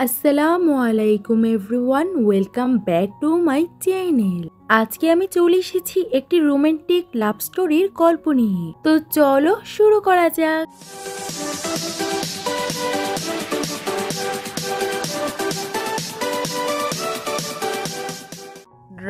আসসালামু আলাইকুম everyone, welcome back to my channel. আজকে আমি চলে এসেছি একটি রোমান্টিক লাভ স্টোরির গল্প নিয়ে। তো চলো শুরু করা যাক।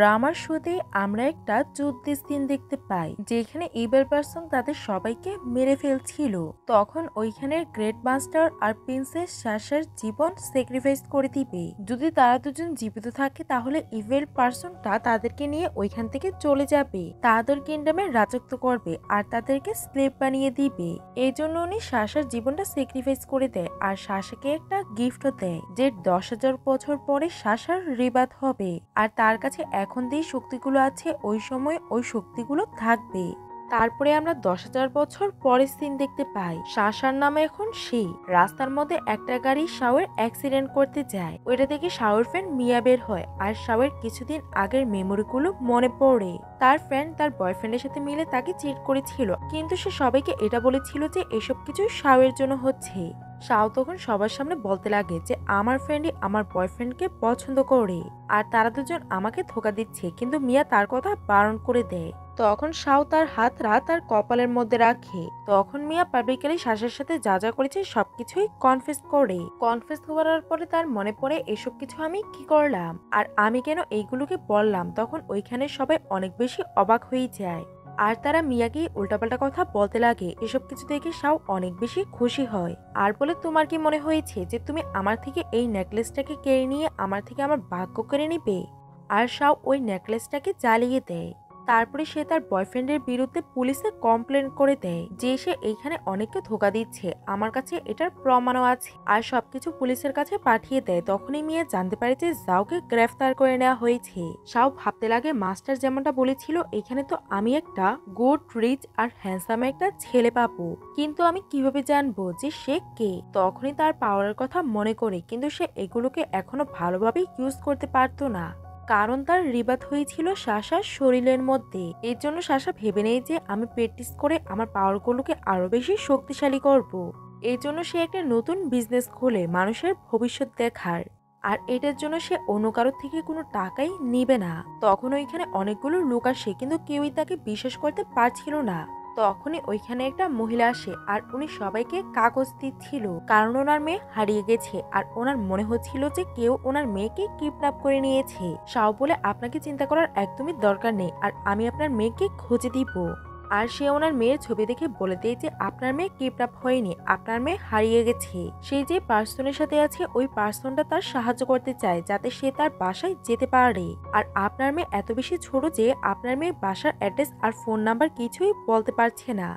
ড্রামার শোতে আমরা একটা যুদ্ধের সিন দেখতে পাই, যেখানে ইভেল পারসন তাদের সবাইকে মেরে ফেলছিল। তখন ওইখানের গ্রেট মাস্টার আর প্রিন্সেস সাশার জীবন স্যাক্রিফাইস করে দিবে। যদি তারা দুজন জীবিত থাকে তাহলে ইভেল পারসনটা তাদেরকে নিয়ে ওইখান থেকে চলে যাবে, তাদের কিংডমে রাজত্ব করবে আর তাদেরকে স্লেভ বানিয়ে দিবে। এই জন্য উনি সাশার জীবনটা স্যাক্রিফাইস করে দেয় আর সাশাকে একটা গিফটও দেয়, যে 10,000 বছর পরে সাশার রিবাত হবে। আর তার কাছে এখন যে শক্তিগুলো আছে ওই সময় ওই শক্তিগুলো থাকবে। তারপরে আমরা 10,000 বছর পরের সিন দেখতে পাই। সাশার নামে এখন সেই রাস্তার মধ্যে একটা গাড়ি শাওয়ের অ্যাক্সিডেন্ট করতে যায়। ওইটা থেকে শাওয়ের ফ্রেন্ড মিয়া বের হয় আর শাওয়ের কিছুদিন আগের মেমোরিগুলো মনে পড়ে। তার ফ্রেন্ড তার বয়ফ্রেন্ডের সাথে মিলে তাকে চিট করেছিল, কিন্তু সে সবাইকে এটা বলেছিল যে এসব কিছু শাওয়ের জন্য হচ্ছে। শাও তখন সবার সামনে বলতে লাগে যে আমার ফ্রেন্ডই আমার বয়ফ্রেন্ডকে পছন্দ করে আর তারা দুজন আমাকে ধোকা দিচ্ছে, কিন্তু মিয়া তার কথা বারণ করে দেয়। তখন শাও তার হাতটা তার কপালের মধ্যে রাখে। তখন মিয়া পাবলিকালি শ্বাসের সাথে যা যা করেছে সবকিছুই কনফেস করে। কনফেস করার পরে তার মনে পড়ে এসব কিছু আমি কি করলাম আর আমি কেন এইগুলোকে বললাম। তখন ওইখানে সবাই অনেক বেশি অবাক হয়ে যায় আর তারা মিয়াকে উল্টাপাল্টা কথা বলতে লাগে। এসব কিছু দেখে শাও অনেক বেশি খুশি হয় আর বলে, তোমার কি মনে হয়েছে যে তুমি আমার থেকে এই নেকলেসটাকে কেড়ে নিয়ে আমার থেকে আমার ভাগ্য কেড়ে নিবে? আর শাও ওই নেকলেসটাকে জ্বালিয়ে দেয়। তারপরে সে তার বয়ফ্রেন্ডের বিরুদ্ধে পুলিশে কমপ্লেন করে দেয় যে সে এইখানে অনেককে ধোকা দিচ্ছে, আমার কাছে এটার প্রমাণও আছে। আর সবকিছু পুলিশের কাছে পাঠিয়ে দেয়। তখনই মিয়া জানতে পারে যে জাওকে গ্রেফতার করে নেওয়া হয়েছে। শাও ভাবতে লাগে, মাস্টার যেমনটা বলেছিল এখানে তো আমি একটা গুড, রিচ আর হ্যান্ডসাম একটা ছেলে পাবো, কিন্তু আমি কিভাবে জানবো যে সে কে? তখনই তার পাওয়ারের কথা মনে করে, কিন্তু সে এগুলোকে এখনো ভালোভাবে ইউজ করতে পারতো না, কারণ তার রিবাত হয়েছিল সাশার শরীরের মধ্যে। এর জন্য সাশা ভেবে নেয় যে আমি প্র্যাকটিস করে আমার পাওয়ারগুলোকে আরো বেশি শক্তিশালী করব। এই জন্য সে একটা নতুন বিজনেস খোলে মানুষের ভবিষ্যৎ দেখার। আর এটার জন্য সে অন্য কারোর থেকে কোনো টাকাই নিবে না। তখন ওইখানে অনেকগুলো লোক আসে, কিন্তু কেউই তাকে বিশ্বাস করতে পারছিল না। তখনই ওইখানে একটা মহিলা আসে আর উনি সবাইকে কাগজ দিচ্ছিল, কারণ ওনার মেয়ে হারিয়ে গেছে আর ওনার মনে হচ্ছিল যে কেউ ওনার মেয়েকে কিডন্যাপ করে নিয়েছে। শাও বলে, আপনাকে চিন্তা করার একদমই দরকার নেই আর আমি আপনার মেয়েকে খুঁজে দিব। আর সে ওনার মেয়ের ছবি দেখে বলে দেয় যে আপনার মেয়ে কিডন্যাপ হয়নি, আপনার মেয়ে হারিয়ে গেছে। সে যে পার্সনের সাথে আছে ওই পার্সনটা তার সাহায্য করতে চায় যাতে সে তার বাসায় যেতে পারে। আর আপনার মেয়ে এত বেশি ছোট যে আপনার মেয়ে বাসার অ্যাড্রেস আর ফোন নাম্বার কিছুই বলতে পারছে না।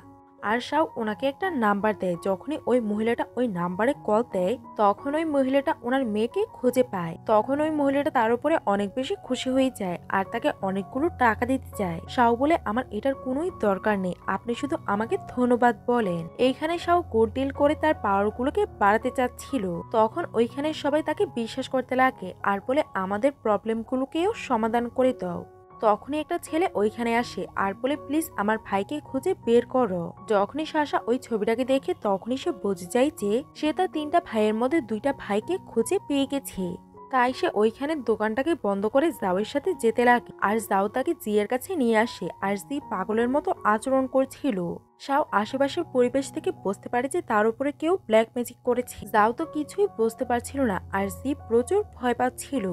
আর শাও ওনাকে একটা নাম্বার দেয়। যখনই ওই মহিলাটা ওই নাম্বারে কল দেয় তখন ওই মহিলাটা ওনার মেয়েকে খুঁজে পায়। তখন ওই মহিলাটা তার উপরে অনেক বেশি খুশি হয়ে যায় আর তাকে অনেকগুলো টাকা দিতে চায়। শাও বলে, আমার এটার কোনোই দরকার নেই, আপনি শুধু আমাকে ধন্যবাদ বলেন। এইখানে শাও গুড ডিল করে তার পাওয়ারগুলোকে বাড়াতে চাচ্ছিল। তখন ওইখানে সবাই তাকে বিশ্বাস করতে লাগে আর বলে, আমাদের প্রবলেমগুলোকেও সমাধান করে দাও। তখনই একটা ছেলে ওইখানে আসে আর বলে, প্লিজ আমার ভাইকে খুঁজে বের করো। যখনই সাশা ওই ছবিটাকে দেখে তখনই সে বুঝে যায় যে সে তার 3টা ভাইয়ের মধ্যে 2টা ভাইকে খুঁজে পেয়ে গেছে। তাই সে ওইখানে দোকানটাকে বন্ধ করে জাওয়ের সাথে যেতে লাগে আর জাও তাকে জিয়ের কাছে নিয়ে আসে আর জি পাগলের মতো আচরণ করছিল। শাও আশেপাশের পরিবেশ থেকে বুঝতে পারে যে তার উপরে কেউ ব্ল্যাক ম্যাজিক করেছে। জাও তো কিছুই বুঝতে পারছিল না আর জি প্রচুর ভয় পাচ্ছিল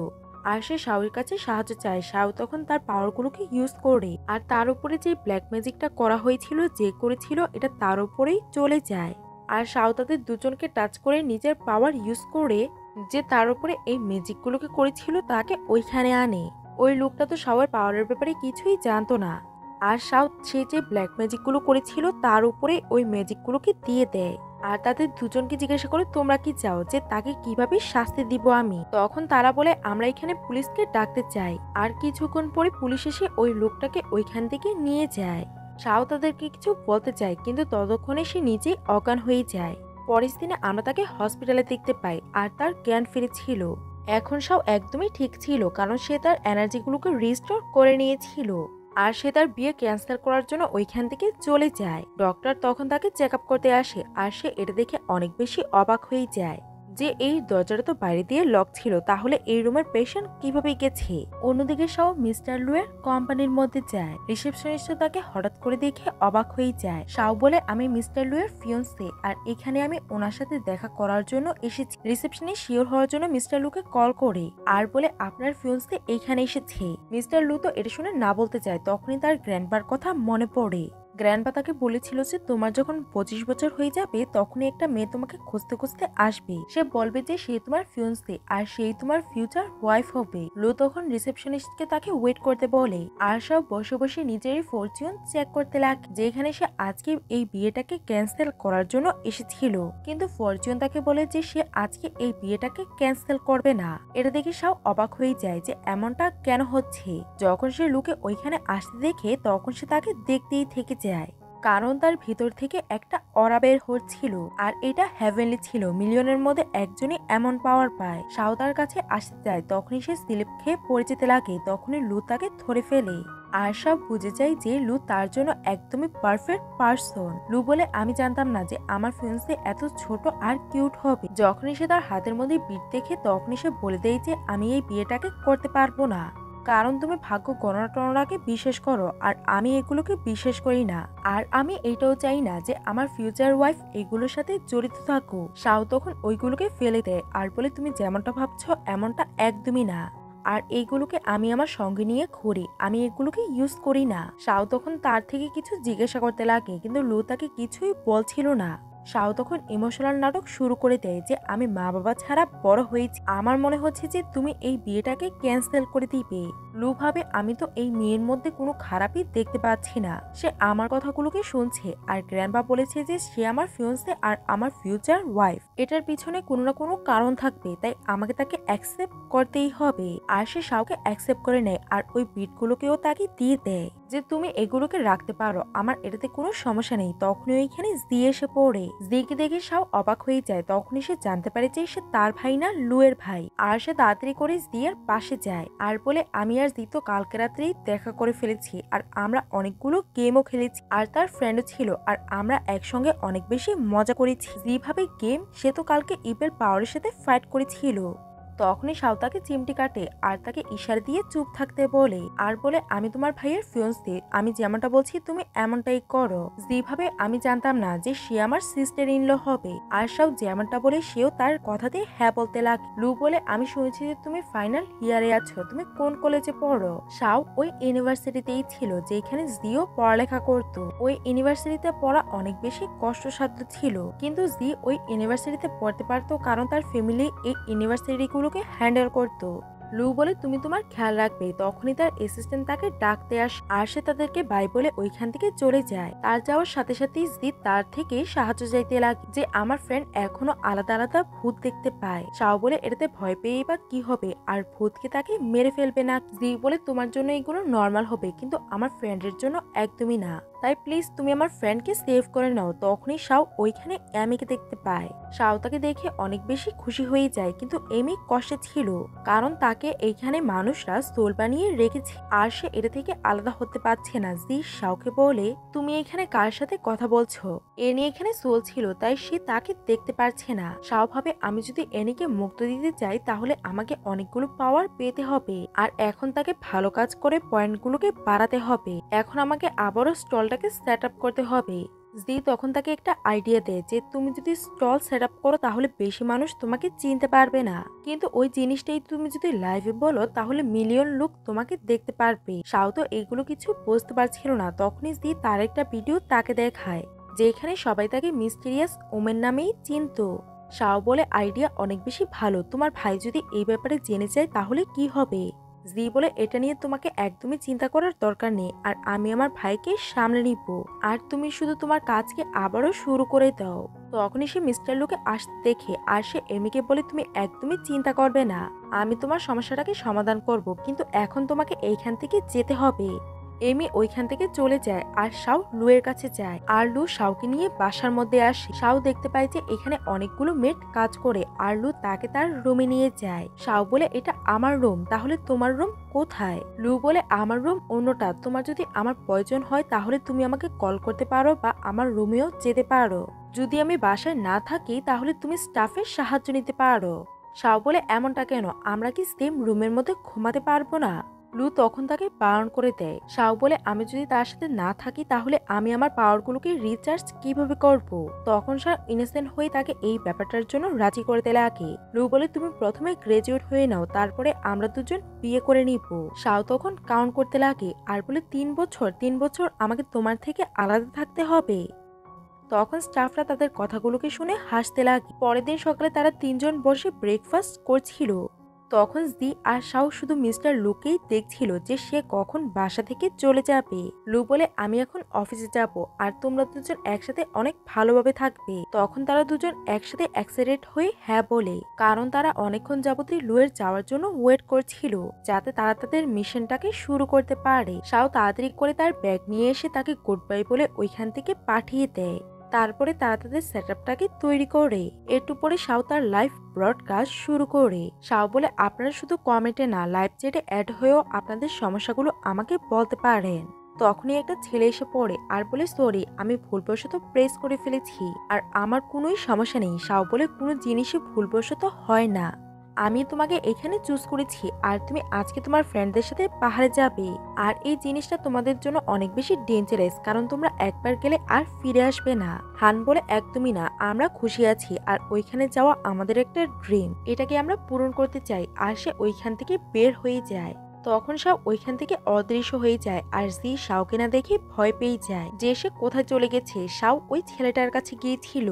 আর সে শাওয়ের কাছে সাহায্য চায়। শাও তখন তার পাওয়ারগুলোকে ইউজ করে আর তার উপরে যে ব্ল্যাক ম্যাজিকটা করা হয়েছিল, যে করেছিল, এটা তার উপরেই চলে যায়। আর শাও তাদের দুজনকে টাচ করে নিজের পাওয়ার ইউজ করে যে তার উপরে এই ম্যাজিকগুলোকে করেছিল তাকে ওইখানে আনে। ওই লোকটা তো শাওয়ের পাওয়ারের ব্যাপারে কিছুই জানতো না আর শাও সে যে ব্ল্যাক ম্যাজিকগুলো করেছিল তার উপরে ওই ম্যাজিকগুলোকে দিয়ে দেয়। আর তাদের দুজনকে জিজ্ঞাসা করে, তোমরা কি চাও যে তাকে কিভাবে শাস্তি দিব আমি? তখন তারা বলে, আমরা এখানে পুলিশকে ডাকতে চাই। আর কিছুক্ষণ পরে পুলিশ এসে ওই লোকটাকে ওইখান থেকে নিয়ে যায়। শাও তাদেরকে কিছু বলতে চায়, কিন্তু ততক্ষণে সে নিজেই অজ্ঞান হয়ে যায়। পরের দিনে আমরা তাকে হসপিটালে দেখতে পাই আর তার জ্ঞান ফিরেছিল। এখন শাও একদমই ঠিক ছিল, কারণ সে তার এনার্জিগুলোকে রিস্টোর করে নিয়েছিল। আর সে তার বিয়ে ক্যান্সেল করার জন্য ওইখান থেকে চলে যায়। ডক্টর তখন তাকে চেক আপ করতে আসে আর সে এটা দেখে অনেক বেশি অবাক হয়ে যায় যে এই দরজাটা তো বাইরে দিয়ে লক ছিল, তাহলে এই রুমের পেশেন্ট কিভাবে গেছে। অন্যদিকে শাও মিস্টার লুয়ের কোম্পানির মধ্যে যায়। রিসেপশনিস্ট তাকে হঠাৎ করে দেখে অবাক হয়ে যায়। শাও বলে, আমি মিস্টার লুয়ের ফিয়ন্সে, আর এখানে আমি ওনার সাথে দেখা করার জন্য এসেছি। রিসেপশনিস্ট শিওর হওয়ার জন্য মিস্টার লুকে কল করে আর বলে, আপনার ফিয়ন্সে এইখানে এসেছে। মিস্টার লু তো এটা শুনে না বলতে চায়। তখনই তার গ্র্যান্ডবার কথা মনে পড়ে। গ্র্যান্ডপা তাকে বলেছিল যে তোমার যখন 25 বছর হয়ে যাবে তখনই একটা মেয়ে তোমাকে খুঁজতে খুঁজতে আসবে। সে বলবে যে সে তোমার ফিয়ন্সে আর সেই তোমার ফিউচার ওয়াইফ হবে। লো তখন রিসেপশনিস্টকে তাকে ওয়েট করতে বলে আর সব বসে বসে নিজেরই ফরচুন চেক করতে লাগে, যেখানে সে আজকে এই বিয়েটাকে ক্যান্সেল করার জন্য এসেছিল। কিন্তু ফরচুন তাকে বলে যে সে আজকে এই বিয়েটাকে ক্যান্সেল করবে না। এটা দেখে সব অবাক হয়ে যায় যে এমনটা কেন হচ্ছে। যখন সে লুকে ওইখানে আসতে দেখে তখন সে তাকে দেখতেই থেকে যায়, কারণ তার ভিতর থেকে একটা অরা বের হচ্ছিল আর এটা হেভেনলি ছিল। মিলিয়নের মধ্যে একজনই এমন পাওয়ার পায়। শাও তার কাছে আসতে যায়, তখনই সে স্লিপ খেয়ে পড়ে যেতে লাগে। তখনই লু তাকে ধরে ফেলে আর সব বুঝে যায় যে লু তার জন্য একদমই পারফেক্ট পারসন। লু বলে, আমি জানতাম না যে আমার ফিয়ন্সে এত ছোট আর কিউট হবে। যখনই সে তার হাতের মধ্যে বিট দেখে তখনই সে বলে দেয় যে আমি এই বিয়েটাকে করতে পারবো না, কারণ তুমি ভাগ্য গণনা টননাকে বিশ্বাস করো আর আমি এগুলোকে বিশ্বাস করি না। আর আমি এটাও চাই না যে আমার ফিউচার ওয়াইফ এগুলোর সাথে জড়িত থাকো। শাও তখন ওইগুলোকে ফেলে দেয় আর বলে, তুমি যেমনটা ভাবছো এমনটা একদমই না, আর এইগুলোকে আমি আমার সঙ্গে নিয়ে ঘুরি, আমি এগুলোকে ইউজ করি না। শাও তখন তার থেকে কিছু জিজ্ঞাসা করতে লাগে, কিন্তু লু তাকে কিছুই বলছিল না। শাও তখন ইমোশনাল নাটক শুরু করে দেয় যে আমি মা বাবা ছাড়া বড় হয়েছি, আমার মনে হচ্ছে যে তুমি এই বিয়েটাকে ক্যান্সেল করে দিবে। লু ভাবে, আমি তো এই মেয়ের মধ্যে কোনো খারাপই দেখতে পাচ্ছি না, সে আমার কথাগুলোকে শুনছে। আর গ্র্যান্ডপা বলেছে যে সে আমার ফিয়ন্সে আর আমার ফিউচার ওয়াইফ, এটার পিছনে কোনো না কোনো কারণ থাকবে, তাই আমাকে তাকে অ্যাকসেপ্ট করতেই হবে। আর সে শাওকে অ্যাকসেপ্ট করে নেয় আর ওই বিটগুলোকেও তাকে দিয়ে দেয় যে তুমি এগুলোকে রাখতে পারো, আমার এটাতে কোনো সমস্যা নেই। তখনই ওইখানে জি এসে পড়ে। জিকে দেখে শাও অবাক হয়ে যায়। তখনই সে জানতে পারে যে সে তার ভাই না, লুয়ের ভাই। আর সে তাড়াতাড়ি করে জিয়ার পাশে যায় আর বলে, আমি আর জি তো কালকে রাত্রেই দেখা করে ফেলেছি আর আমরা অনেকগুলো গেমও খেলেছি আর তার ফ্রেন্ডও ছিল আর আমরা একসঙ্গে অনেক বেশি মজা করেছি। যেভাবে গেম, সে তো কালকে ইভেল পাওয়ারের সাথে ফাইট করেছিল। তখনই শাও তাকে চিমটি কাটে আর তাকে ইশারা দিয়ে চুপ থাকতে বলে আর বলে, আমি তোমার ভাইয়ের ফিয়ন্সে, আমি যেমনটা বলছি তুমি এমনটাই করো। যেভাবে আমি জানতাম না যে সে আমার সিস্টার ইনল হবে। আর শাও যেমনটা বলে সেও তার কথাতে হ্যাঁ বলতে লাগে। লু বলে, আমি শুনেছি যে তুমি ফাইনাল ইয়ারে আছো, তুমি কোন কলেজে পড়ো? শাও ওই ইউনিভার্সিটিতেই ছিল যেখানে জিও পড়ালেখা করত। ওই ইউনিভার্সিটিতে পড়া অনেক বেশি কষ্টসাধ্য ছিল, কিন্তু জি ওই ইউনিভার্সিটিতে পড়তে পারতো কারণ তার ফ্যামিলি এই ইউনিভার্সিটিগুলো হ্যান্ডেল করতো। লু বলে, তুমি তোমার খেয়াল রাখবে। তখনই তার অ্যাসিস্ট্যান্ট তাকে ডাকতে আসে আর সে তাদেরকে বাই বলে ওইখান থেকে চলে যায়। তার যাওয়ার সাথে সাথেই জিৎ তার থেকে সাহায্য চাইতে লাগে যে আমার ফ্রেন্ড এখনো আলাদা আলাদা ভূত দেখতে পায়। শাও বলে, এটাতে ভয় পেয়ে বা কি হবে, আর ভূতকে তাকে মেরে ফেলবে না। জি বলে, তোমার জন্য এগুলো নর্মাল হবে, কিন্তু আমার ফ্রেন্ডের জন্য একদমই না, তাই প্লিজ তুমি আমার ফ্রেন্ডকে সেভ করে নাও। তখনই শাও ওইখানে এমিকে দেখতে পায়। শাও তাকে দেখে অনেক বেশি খুশি হয়ে যায়, কিন্তু এমি কষ্টে ছিল কারণ তাকে এইখানে মানুষরা সোল বানিয়ে রেখেছে আর সে এটা থেকে আলাদা হতে পারছে না। জি শাওকে বলে, তুমি এখানে কার সাথে কথা বলছো? এনি এখানে সোল ছিল, তাই সে তাকে দেখতে পারছে না। শাও ভাবে, আমি যদি এনিকে মুক্ত দিতে চাই তাহলে আমাকে অনেকগুলো পাওয়ার পেতে হবে, আর এখন তাকে ভালো কাজ করে পয়েন্টগুলোকে বাড়াতে হবে। এখন আমাকে আবারও স্টলটাকে সেট আপ করতে হবে। জি তখন তাকে একটা আইডিয়া দেয় যে তুমি যদি স্টল সেট আপ করো তাহলে বেশি মানুষ তোমাকে চিনতে পারবে না, কিন্তু ওই জিনিসটাই তুমি যদি লাইভে বলো তাহলে মিলিয়ন লোক তোমাকে দেখতে পারবে। শাও তো এইগুলো কিছু বুঝতে পারছিল না। তখনই জি তার একটা ভিডিও তাকে দেখায় যেখানে সবাই তাকে মিস্টিরিয়াস ওমেন নামেই চিনতো। শাও বলে, আইডিয়া অনেক বেশি ভালো, তোমার ভাই যদি এই ব্যাপারে জেনে যায় তাহলে কি হবে? জি বলে, এটা নিয়ে তোমাকে একদমই চিন্তা করার দরকার নেই, আর আমি আমার ভাইকে সামলে নিব, আর তুমি শুধু তোমার কাজকে আবারও শুরু করে দাও। তখনই সে মিস্টার লুকে আসতে দেখে আর সে এমিকে বলে, তুমি একদমই চিন্তা করবে না, আমি তোমার সমস্যাটাকে সমাধান করব, কিন্তু এখন তোমাকে এইখান থেকে যেতে হবে। এমি ওইখান থেকে চলে যায় আর শাও লুয়ের কাছে যায় আর লু শাওকে নিয়ে বাসার মধ্যে আসে। শাও দেখতে পায় যে এখানে অনেকগুলো মেড কাজ করে আর লু তাকে তার রুমে নিয়ে যায়। শাও বলে এটা আমার রুম, তাহলে তোমার রুম কোথায়? লু বলে আমার রুম অন্যটা, তোমার যদি আমার প্রয়োজন হয় তাহলে তুমি আমাকে কল করতে পারো বা আমার রুমেও যেতে পারো। যদি আমি বাসায় না থাকি তাহলে তুমি স্টাফের সাহায্য নিতে পারো। শাও বলে এমনটা কেন, আমরা কি সেম রুমের মধ্যে ঘুমাতে পারবো না? লু তখন তাকে বারণ করে দেয়। শাও বলে আমি যদি তার সাথে না থাকি তাহলে আমি আমার পাওয়ারগুলোকে রিচার্জ কিভাবে করব? তখন শাও ইনোসেন্ট হয়ে তাকে এই ব্যাপারটার জন্য রাজি করতে লাগে। লু বলে তুমি প্রথমে গ্রাজুয়েট হয়ে নাও, তারপরে আমরা দুজন বিয়ে করে নিব। শাও তখন কাউন্ট করতে লাগে আর বলে 3 বছর আমাকে তোমার থেকে আলাদা থাকতে হবে। তখন স্টাফরা তাদের কথাগুলোকে শুনে হাসতে লাগে। পরের দিন সকালে তারা তিনজন বসে ব্রেকফাস্ট করছিল। তখন জি আর শাও শুধু মিস্টার লুকেই দেখছিল যে সে কখন বাসা থেকে চলে যাবে। লু বলে আমি এখন অফিসে যাব আর তোমরা দুজন একসাথে অনেক ভালোভাবে থাকবে। তখন তারা দুজন একসাথে এক্সাইটেড হয়ে হ্যাঁ বলে, কারণ তারা অনেকক্ষণ যাবতই লুয়ের যাওয়ার জন্য ওয়েট করছিল যাতে তারা তাদের মিশনটাকে শুরু করতে পারে। শাও তাড়াতাড়ি করে তার ব্যাগ নিয়ে এসে তাকে গুড বাই বলে ওইখান থেকে পাঠিয়ে দেয়। তারপরে তারা তাদের সেটআপটাকে তৈরি করে। একটু পরে শাও তার লাইভ ব্রডকাস্ট শুরু করে। শাও বলে আপনারা শুধু কমেন্টে না লাইভ চ্যাটে অ্যাড হয়েও আপনাদের সমস্যাগুলো আমাকে বলতে পারেন। তখনই একটা ছেলে এসে পড়ে আর বলে সরি, আমি ভুলবশত প্রেস করে ফেলেছি আর আমার কোনোই সমস্যা নেই। শাও বলে কোনো জিনিসই ভুলবশত হয় না, আমি তোমাকে এখানে চুজ করেছি আর তুমি আজকে তোমার ফ্রেন্ডদের সাথে পাহাড়ে যাবে। আর এই জিনিসটা তোমাদের জন্য অনেক বেশি ডেঞ্জারাস, কারণ তোমরা একবার গেলে আর ফিরে আসবে না। হান বলে একদমই না, আমরা খুশি আছি আর ওইখানে যাওয়া আমাদের একটা ড্রিম, এটাকে আমরা পূরণ করতে চাই। আর সে ওইখান থেকে বের হয়ে যায়। তখন শাও ওইখান থেকে অদৃশ্য হয়ে যায় আর জি শাওকে না দেখে ভয় পেয়ে যায় যে সে কোথায় চলে গেছে। শাও ওই ছেলেটার কাছে গিয়েছিল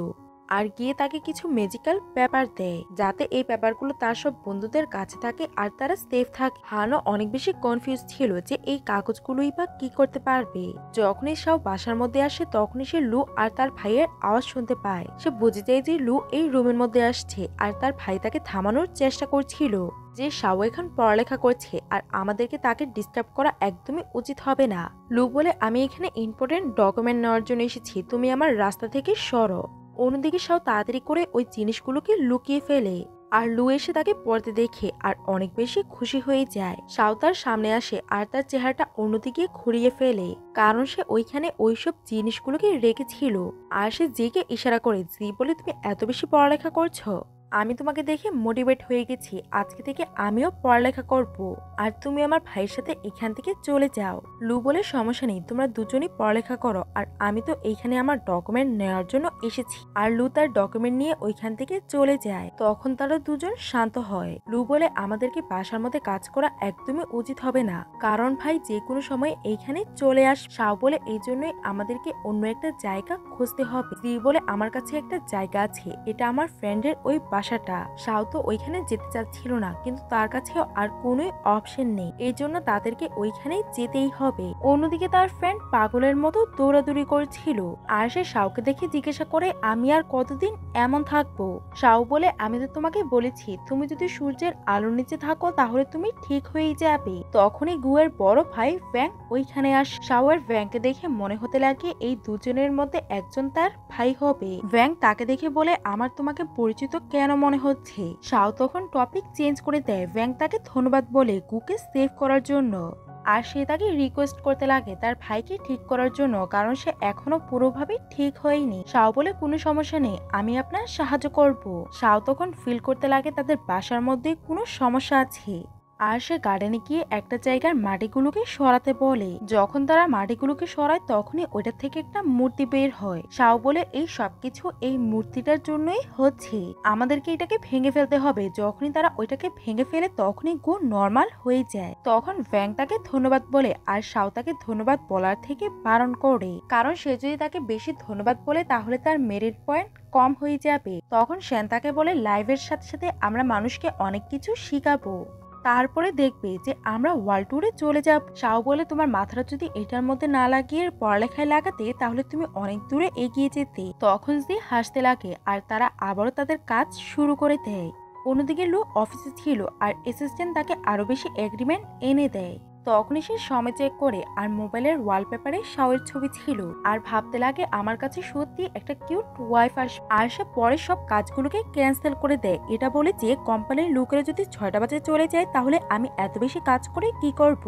আর গিয়ে তাকে কিছু ম্যাজিক্যাল পেপার দেয় যাতে এই পেপারগুলো তার সব বন্ধুদের কাছে থাকে আর তারা সেফ থাকে। হানও অনেক বেশি কনফিউজ ছিল যে এই কাগজগুলোই বা কি করতে পারবে। যখনই শাও বাসার মধ্যে আসে তখনই সে লু আর তার ভাইয়ের আওয়াজ শুনতে পায়। সে বুঝে যায় যে লু এই রুমের মধ্যে আসছে আর তার ভাই তাকে থামানোর চেষ্টা করছিল যে শাও এখন পড়ালেখা করছে আর আমাদেরকে তাকে ডিস্টার্ব করা একদমই উচিত হবে না। লু বলে আমি এখানে ইম্পর্টেন্ট ডকুমেন্ট নেওয়ার জন্য এসেছি, তুমি আমার রাস্তা থেকে সরো। অন্যদিকে শাও তাড়াতাড়ি করে ওই জিনিসগুলোকে লুকিয়ে ফেলে আর লু এসে তাকে পড়তে দেখে আর অনেক বেশি খুশি হয়ে যায়। শাও তার সামনে আসে আর তার চেহারাটা অন্যদিকে ঘুরিয়ে ফেলে, কারণ সে ওইখানে ওইসব জিনিসগুলোকে রেখেছিল। আর সে জিকে ইশারা করে, জি বলে তুমি এত বেশি পড়ালেখা করছো, আমি তোমাকে দেখে মোটিভেট হয়ে গেছি, আজকে থেকে আমিও পড়ালেখা করব আর তুমি আমার ভাইয়ের সাথে এখান থেকে চলে যাও। লু বলে সমস্যা নেই, তোমরা দুজনই পড়ালেখা করো আর আমি তো এইখানে আমার ডকুমেন্ট নেওয়ার জন্য এসেছি। আর লু তার ডকুমেন্ট নিয়ে ওইখান থেকে চলে যায়। তখন তারা দুজন শান্ত হয়। লু বলে আমাদেরকে বাসার মধ্যে কাজ করা একদমই উচিত হবে না, কারণ ভাই যে কোনো সময় এইখানে চলে আস। শাও বলে এই জন্যই আমাদেরকে অন্য একটা জায়গা খুঁজতে হবে। জি বলে আমার কাছে একটা জায়গা আছে, এটা আমার ফ্রেন্ডের ওই বাসাটা। শাও তো ওইখানে যেতে চাচ্ছিল না, কিন্তু তার কাছেও আর কোনো অপশন নেই, এই জন্য তাদেরকে ওইখানে যেতেই হবে। অন্যদিকে তার ফ্রেন্ড পাগলের মতো দৌড়াদৌড়ি করছিল আর সে শাওকে দেখে জিজ্ঞাসা করে আমি আর কতদিন এমন থাকবো। শাও বলে আমি তো তোমাকে বলেছি তুমি যদি সূর্যের আলোর নিচে থাকো তাহলে তুমি ঠিক হয়ে যাবে। তখনই গুয়ের বড় ভাই ভ্যাং ওইখানে আসে। শাওয়ের ভ্যাংকে দেখে মনে হতে লাগে এই দুজনের মধ্যে একজন তার ভাই হবে। ভ্যাং তাকে দেখে বলে আমার তোমাকে পরিচিত কেন মনে হচ্ছে। শাও তখন টপিক চেঞ্জ করে দেয়। ভ্যাং তাকে ধন্যবাদ বলে গুকে সেভ করার জন্য আর সে তাকে রিকোয়েস্ট করতে লাগে তার ভাইকে ঠিক করার জন্য, কারণ সে এখনো পুরোভাবে ঠিক হয়নি। শাও বলে কোনো সমস্যা নেই, আমি আপনার সাহায্য করব। শাও তখন ফিল করতে লাগে তাদের বাসার মধ্যে কোনো সমস্যা আছে আর সে গার্ডেনে গিয়ে একটা জায়গার মাটিগুলোকে সরাতে বলে। যখন তারা মাটিগুলোকে সরায় তখনই ওইটা থেকে একটা মূর্তি বের হয়। শাও বলে এই সবকিছু এই মূর্তিটার জন্যই হচ্ছে, আমাদেরকে এটাকে ভেঙে ফেলতে হবে। যখনই তারা ওইটাকে ভেঙে ফেলে তখনই গু নর্মাল হয়ে যায়। তখন ভ্যাং তাকে ধন্যবাদ বলে আর শাও তাকে ধন্যবাদ বলার থেকে বারণ করে, কারণ সে যদি তাকে বেশি ধন্যবাদ বলে তাহলে তার মেরিট পয়েন্ট কম হয়ে যাবে। তখন শ্যান তাকে বলে লাইভের সাথে সাথে আমরা মানুষকে অনেক কিছু শিখাবো, তারপরে দেখবে যে আমরা ওয়ার্ল্ড ট্যুরে চলে যাব। শাও বলে তোমার মাথাটা যদি এটার মধ্যে না লাগিয়ে পড়ালেখায় লাগাতে তাহলে তুমি অনেক দূরে এগিয়ে যেতে। তখন জি হাসতে লাগে আর তারা আবারও তাদের কাজ শুরু করে দেয়। অন্যদিকে লু অফিসে ছিল আর অ্যাসিস্ট্যান্ট তাকে আরো বেশি এগ্রিমেন্ট এনে দেয়। তখনই সে সময় চেক করে আর মোবাইলের ওয়ালপেপারে শাওয়ের ছবি ছিল আর ভাবতে লাগে আমার কাছে সত্যি একটা কিউট ওয়াইফ আসবে। আর সে পরে সব কাজগুলোকে ক্যান্সেল করে দেয়, এটা বলে যে কোম্পানির লোকেরা যদি 6টা বাজে চলে যায় তাহলে আমি এত বেশি কাজ করে কি করব।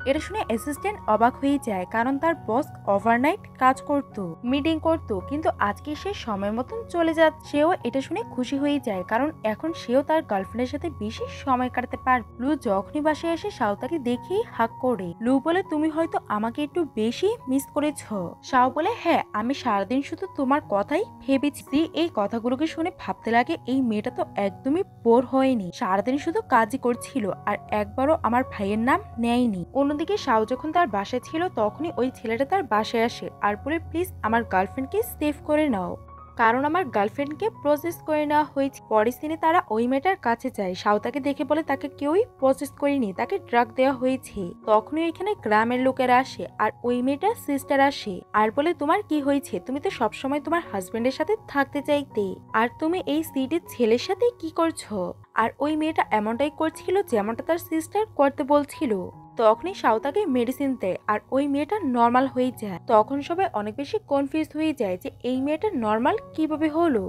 এটা শুনে অ্যাসিস্ট্যান্ট অবাক হয়ে যায়, কারণ তার বস ওভারনাইট কাজ করত, মিটিং করত, কিন্তু আজকে সে সময় মতন চলে যাচ্ছে। সেও এটা শুনে খুশি হয়ে যায়, কারণ এখন সেও তার গার্লফ্রেন্ডের সাথে বেশি সময় কাটাতে পারবে। লু যখনই বাসায় এসে শাও তাকে দেখেই হাক করে। লু বলে, তুমি হয়তো আমাকে একটু বেশি মিস করেছ। শাও বলে, হ্যাঁ, আমি সারাদিন শুধু তোমার কথাই ভেবেছি। এই কথাগুলোকে শুনে ভাবতে লাগে এই মেয়েটা তো একদমই বোর হয়নি, সারাদিন শুধু কাজই করছিল আর একবারও আমার ভাইয়ের নাম নেয়নি। অন্যদিকে শাও যখন তার বাসায় ছিল তখনই ওই ছেলেটা তার বাসায় আসে আর বলে, প্লিজ আমার গার্লফ্রেন্ডকে সেভ করে নাও, কারণ আমার গার্লফ্রেন্ডকে প্রসেস করে নেওয়া হয়েছে। পরের সিনে তারা ওই মেয়েটার কাছে যায়। শাও তাকে দেখে বলে, তাকে কেউই প্রসেস করেনি, তাকে ড্রাগ দেওয়া হয়েছে। তখনই এখানে গ্রামের লোকেরা আসে আর ওই মেয়েটার সিস্টার আসে আর বলে, তোমার কি হয়েছে? তুমি তো সবসময় তোমার হাজবেন্ডের সাথে থাকতে চাইতে, আর তুমি এই সিটির ছেলের সাথে কি করছো? আর ওই মেয়েটা এমনটাই করছিল যেমনটা তার সিস্টার করতে বলছিল। তখনই শাও তাকে মেডিসিন দেয় আর ওই মেয়েটা নর্মাল হয়ে যায়। তখন সবাই অনেক বেশি কনফিউজ হয়ে যায় যে এই মেয়েটা নর্মাল কিভাবে হলো।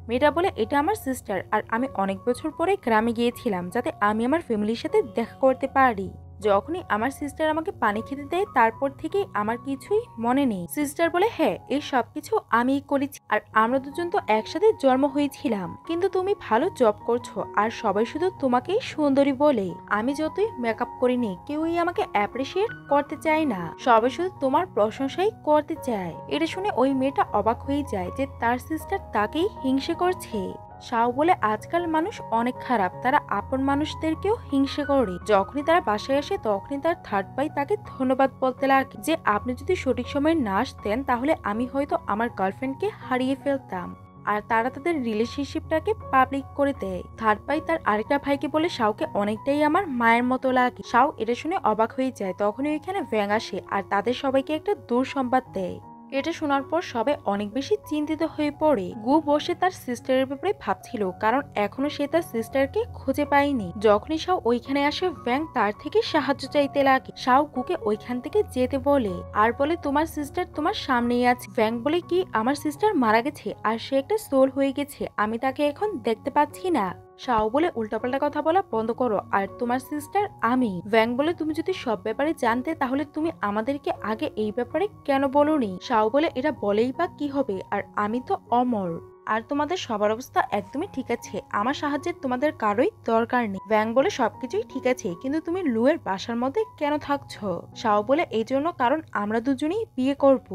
মেয়েটা বলে, এটা আমার সিস্টার আর আমি অনেক বছর পরে গ্রামে গিয়েছিলাম যাতে আমি আমার ফ্যামিলির সাথে দেখা করতে পারি। যখনই আমার সিস্টার আমাকে পানি খেতে দেয় তারপর থেকেই আমার কিছুই মনে নেই। সিস্টার বলে, হ্যাঁ, এই সবকিছু আমিই করেছি আর আমরা দুজন তো একসাথে জন্ম হয়েছিলাম, কিন্তু তুমি ভালো জব করছো আর সবাই শুধু তোমাকেই সুন্দরী বলে। আমি যতই মেকআপ করিনি কেউই আমাকে অ্যাপ্রিসিয়েট করতে চায় না, সবাই শুধু তোমার প্রশংসাই করতে চায়। এটা শুনে ওই মেয়েটা অবাক হয়ে যায় যে তার সিস্টার তাকেই হিংসে করছে। শাও বলে, আজকাল মানুষ অনেক খারাপ, তারা আপন মানুষদেরকেও হিংসে করে। যখনই তারা বাসায় আসে তখনই তার থার্ড ভাই তাকে ধন্যবাদ বলতে লাগে যে আপনি যদি সঠিক সময়ে না আসতেন তাহলে আমি হয়তো আমার গার্লফ্রেন্ডকে হারিয়ে ফেলতাম। আর তারা তাদের রিলেশনশিপটাকে পাবলিক করে দেয়। থার্ড ভাই তার আরেকটা ভাইকে বলে, শাওকে অনেকটাই আমার মায়ের মতো লাগে। শাও এটা শুনে অবাক হয়ে যায়। তখনই ওইখানে ভ্যাং আসে আর তাদের সবাইকে একটা দুঃসংবাদ দেয়। এটা শোনার পর সবাই অনেক বেশি চিন্তিত হয়ে পড়ে। গু বসে তার সিস্টারের ব্যাপারে ভাবছিল, কারণ এখনো সে তার সিস্টারকে খুঁজে পায়নি। যখনই শাও ওইখানে আসে ভ্যাং তার থেকে সাহায্য চাইতে লাগে। শাও গুকে ওইখান থেকে যেতে বলে আর বলে, তোমার সিস্টার তোমার সামনেই আছে। ভ্যাং বলে, কি আমার সিস্টার মারা গেছে আর সে একটা সোল হয়ে গেছে, আমি তাকে এখন দেখতে পাচ্ছি না। শাও বলে, উল্টাপাল্টা কথা বলা বন্ধ করো, আর তোমার সিস্টার আমি। ভ্যাং বলে, তুমি যদি সব ব্যাপারে জানতে তাহলে তুমি আমাদেরকে আগে এই ব্যাপারে কেন বলোনি? শাও বলে, এটা বলেই বা কি হবে, আর আমি তো অমর, আর তোমাদের সবার অবস্থা একদমই ঠিক আছে, আমার সাহায্যের তোমাদের কারোই দরকার নেই। ভ্যাং বলে, সবকিছুই ঠিক আছে, কিন্তু তুমি লুয়ের বাসার মধ্যে কেন থাকছো? শাও বলে, এই জন্য কারণ আমরা দুজনেই বিয়ে করব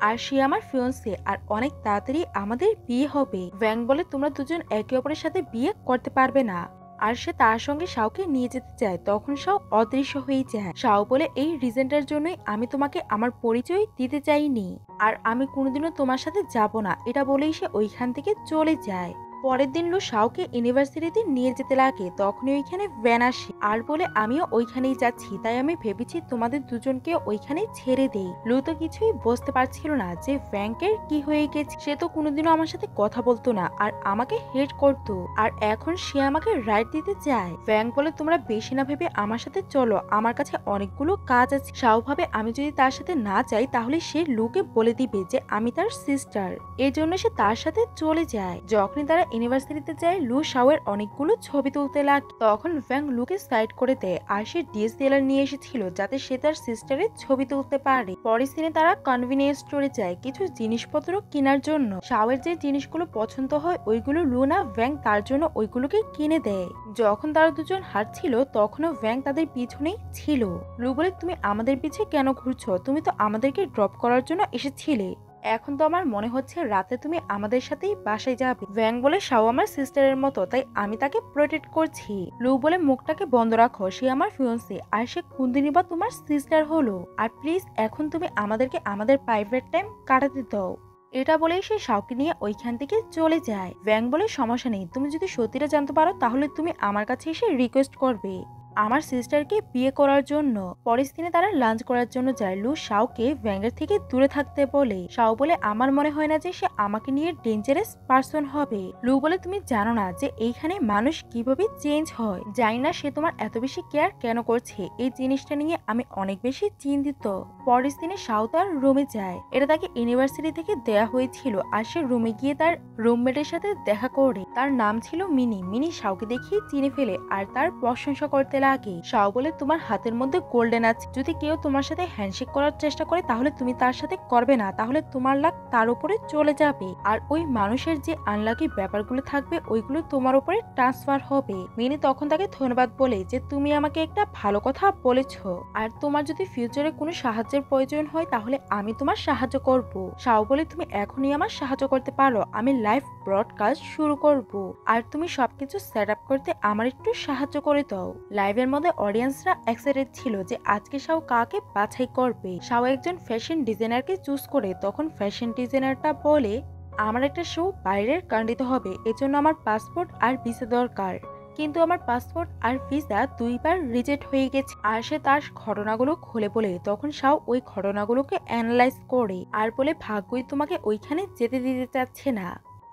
আর সে আমার ফিয়ন্সে, আর অনেক তাড়াতাড়ি আমাদের বিয়ে হবে। ভ্যাং বলে, তোমরা দুজন একে অপরের সাথে বিয়ে করতে পারবে না। আর সে তার সঙ্গে শাওকে নিয়ে যেতে চায়। তখন শাও অদৃশ্য হয়ে যায়। শাও বলে, এই রিজনটার জন্যই আমি তোমাকে আমার পরিচয় দিতে চাইনি, আর আমি কোনোদিনও তোমার সাথে যাব না, এটা বলেই সে ওইখান থেকে চলে যায়। পরের দিন লু শাওকে ইউনিভার্সিটিতে নিয়ে যেতে লাগে। তখনই ওইখানে ভ্যান আসে আর বলে, আমিও ওইখানেই যাচ্ছি, তাই আমি ভেবেছি তোমাদের দুজনকে ওইখানে ছেড়ে দেই। লু তো কিছুই বুঝতে পারছিল না যে ভ্যাঙ্কের কি হয়ে গেছে। সে তো কোনোদিনও আমার সাথে কথা বলতো না আর আমাকে হেট করতো, আর এখন সে আমাকে রাইট দিতে চায়। ভ্যাঙ্ক বলে, তোমরা বেশি না ভেবে আমার সাথে চলো, আমার কাছে অনেকগুলো কাজ আছে। শাও ভাবে আমি যদি তার সাথে না যাই তাহলে সে লুকে বলে দিবে যে আমি তার সিস্টার, এই জন্য সে তার সাথে চলে যায়। যখনই তারা ইউনিভার্সিটিতে যায় লু শাওয়ের অনেকগুলো ছবি তুলতে লাগে। তখন ভ্যাং লুকে সাইড করে দেয় আর সে ডিএসএলআর নিয়ে এসেছিল যাতে সে তার সিস্টারের ছবি তুলতে পারে। পরের দিনে তারা কনভিনিয়েন্স স্টোরে যায় কিছু জিনিসপত্র কেনার জন্য। শাওয়ের যে জিনিসগুলো পছন্দ হয় ওইগুলো লু না ভ্যাং তার জন্য ওইগুলোকে কিনে দেয়। যখন তারা দুজন হাঁটছিল তখনও ভ্যাং তাদের পিছনেই ছিল। লু বলে, তুমি আমাদের পিছে কেন ঘুরছো? তুমি তো আমাদেরকে ড্রপ করার জন্য এসেছিলে, এখন তো আমার মনে হচ্ছে রাতে তুমি আমাদের সাথেই বাসায় যাবে। ভ্যাং বলে, শাও আমার সিস্টারের মতো, তাই আমি তাকে প্রোটেক্ট করছি। লু বলে, মুখটাকে বন্ধ রাখো, সে আমার ফিয়ন্সে আর সে কোনদিনই বা তোমার সিস্টার হলো, আর প্লিজ এখন তুমি আমাদেরকে আমাদের প্রাইভেট টাইম কাটাতে দাও। এটা বলেই সে শাওকে নিয়ে ওইখান থেকে চলে যায়। ভ্যাং বলে, সমস্যা নেই, তুমি যদি সত্যিটা জানতে পারো তাহলে তুমি আমার কাছে এসে রিকোয়েস্ট করবে। আমার সিস্টারকে বিয়ে করার জন্য। পরের দিনে তারা লাঞ্চ করার জন্য যায়। লু শাওকে ভ্যাঙ্গের থেকে দূরে থাকতে বলে। শাও বলে আমার মনে হয় না যে সে আমাকে নিয়ে ডেঞ্জারাস পার্সন হবে। লু বলে তুমি জানো না যে এইখানে মানুষ কিভাবে চেঞ্জ হয়। জানি না সে তোমার এত বেশি কেয়ার কেন করছে, এই জিনিসটা নিয়ে আমি অনেক বেশি চিন্তিত। পরের দিনে শাও তার রুমে যায়। এটা তাকে ইউনিভার্সিটি থেকে দেয়া হয়েছিল আর সে রুমে গিয়ে তার রুমমেটের সাথে দেখা করে। তার নাম ছিল মিনি। মিনি শাওকে দেখিয়ে চিনে ফেলে আর তার প্রশংসা করতে লাগে। শাও বলে তোমার হাতের মধ্যে গোল্ডেন আছে, যদি কেউ তোমার সাথে হ্যান্ডশেক করার চেষ্টা করে তাহলে তুমি তার সাথে করবে না, তাহলে তোমার লাক তার উপরে চলে যাবে আর ওই মানুষের যে আনলাকি ব্যাপারগুলো থাকবে ওইগুলো তোমার উপরে ট্রান্সফার হবে। মিনি তখন তাকে ধন্যবাদ বলে যে তুমি আমাকে একটা ভালো কথা বলেছ আর তোমার যদি ফিউচারে কোনো সাহায্যের প্রয়োজন হয় তাহলে আমি তোমার সাহায্য করব। শাও বলে তুমি এখনই আমার সাহায্য করতে পারো, আমি লাইভ ব্রডকাস্ট শুরু করব আর তুমি সবকিছু সেট আপ করতে আমার একটু সাহায্য করে দাও। লাইভের মধ্যে অডিয়েন্সরা এক্সাইটেড ছিল যে আজকে শাও কাকে বাছাই করবে। শাও একজন ফ্যাশন ডিজাইনারকে চুজ করে। তখন ফ্যাশন ডিজাইনারটা বলে আমার একটা শো বাইরের কান্ট্রিতে হবে, এজন্য আমার পাসপোর্ট আর ভিসা দরকার, কিন্তু আমার পাসপোর্ট আর ভিসা দুইবার রিজেক্ট হয়ে গেছে। আর সে তার ঘটনাগুলো খুলে বলে। তখন শাও ওই ঘটনাগুলোকে অ্যানালাইজ করে আর বলে ভাগ্যই তোমাকে ওইখানে যেতে দিতে চাচ্ছে না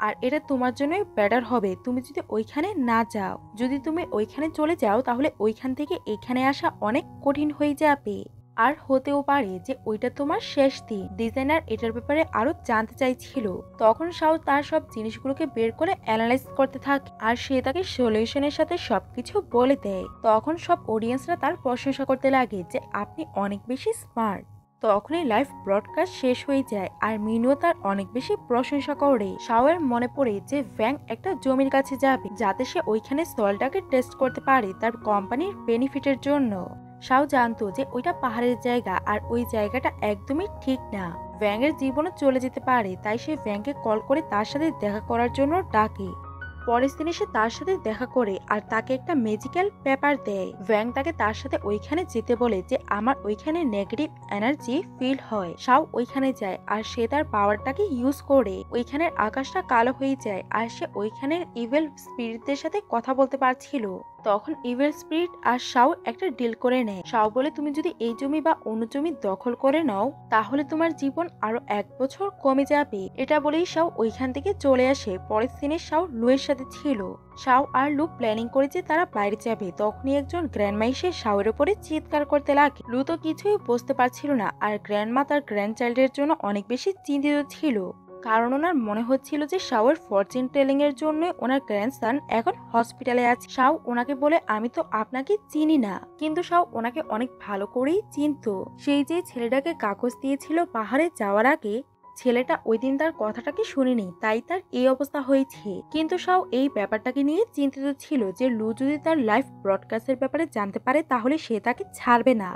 আর এটা তোমার জন্য বেটার হবে তুমি যদি ওইখানে না যাও। যদি তুমি ওইখানে চলে যাও তাহলে ওইখান থেকে এখানে আসা অনেক কঠিন হয়ে যাবে আর হতেও পারে যে ওইটা তোমার শেষ দিন। ডিজাইনার এটার ব্যাপারে আরো জানতে চাইছিল। তখন শাও তার সব জিনিসগুলোকে বের করে অ্যানালাইজ করতে থাকে আর সে তাকে সলিউশনের সাথে সবকিছু বলে দেয়। তখন সব অডিয়েন্সরা তার প্রশংসা করতে লাগে যে আপনি অনেক বেশি স্মার্ট। তখনই লাইভ ব্রডকাস্ট শেষ হয়ে যায় আর মিনুও তার অনেক বেশি প্রশংসা করে। শাওয়ের মনে পড়ে যে ভ্যাং একটা জমির কাছে যাবে যাতে সে ওইখানে সয়েলটাকে টেস্ট করতে পারে তার কোম্পানির বেনিফিটের জন্য। শাও জানতো যে ওইটা পাহাড়ের জায়গা আর ওই জায়গাটা একদমই ঠিক না, ভ্যাংয়ের জীবনও চলে যেতে পারে। তাই সে ভ্যাংকে কল করে তার সাথে দেখা করার জন্য ডাকে। পরের দিনে সে তার সাথে দেখা করে আর তাকে একটা ম্যাজিক্যাল পেপার দেয়। ভ্যাং তাকে তার সাথে ওইখানে যেতে বলে যে আমার ওইখানে নেগেটিভ এনার্জি ফিল হয়। শাও ওইখানে যায় আর সে তার পাওয়ারটাকে ইউজ করে ওইখানের আকাশটা কালো হয়ে যায় আর সে ওইখানের ইভিল স্পিরিটদের সাথে কথা বলতে পারছিল। তখন ইভিল স্পিরিট আর শাও একটা ডিল করে নেয়। শাও বলে তুমি যদি এই জমি বা অন্য জমি দখল করে নাও তাহলে তোমার জীবন আরো 1 বছর কমে যাবে। এটা বলেই শাও ওইখান থেকে চলে আসে। পরের দিনে শাও লুয়ের সাথে ছিল। শাও আর লু প্ল্যানিং করে যে তারা বাইরে যাবে। তখনই একজন গ্র্যান্ডমা এসে শাওয়ের উপরে চিৎকার করতে লাগে। লু তো কিছুই বুঝতে পারছিল না আর গ্র্যান্ডমা তার গ্র্যান্ড চাইল্ডের জন্য অনেক বেশি চিন্তিত ছিল, কারণ ওনার মনে হচ্ছিল যে শাওয়ের ফরচুন টেলিং এর জন্য ওনার গ্র্যান্ডসন এখন হসপিটালে আছে। শাও ওনাকে বলে আমি তো আপনাকে চিনি না, কিন্তু শাও ওনাকে অনেক ভালো করেই চিনতো। সেই যে ছেলেটাকে কাগজ দিয়েছিল পাহাড়ে যাওয়ার আগে, ছেলেটা ওই দিন তার কথাটাকে শুনেনি, তাই তার এই অবস্থা হয়েছে। কিন্তু শাও এই ব্যাপারটাকে নিয়ে চিন্তিত ছিল যে লু যদি তার লাইভ ব্রডকাস্টের ব্যাপারে জানতে পারে তাহলে সে তাকে ছাড়বে না।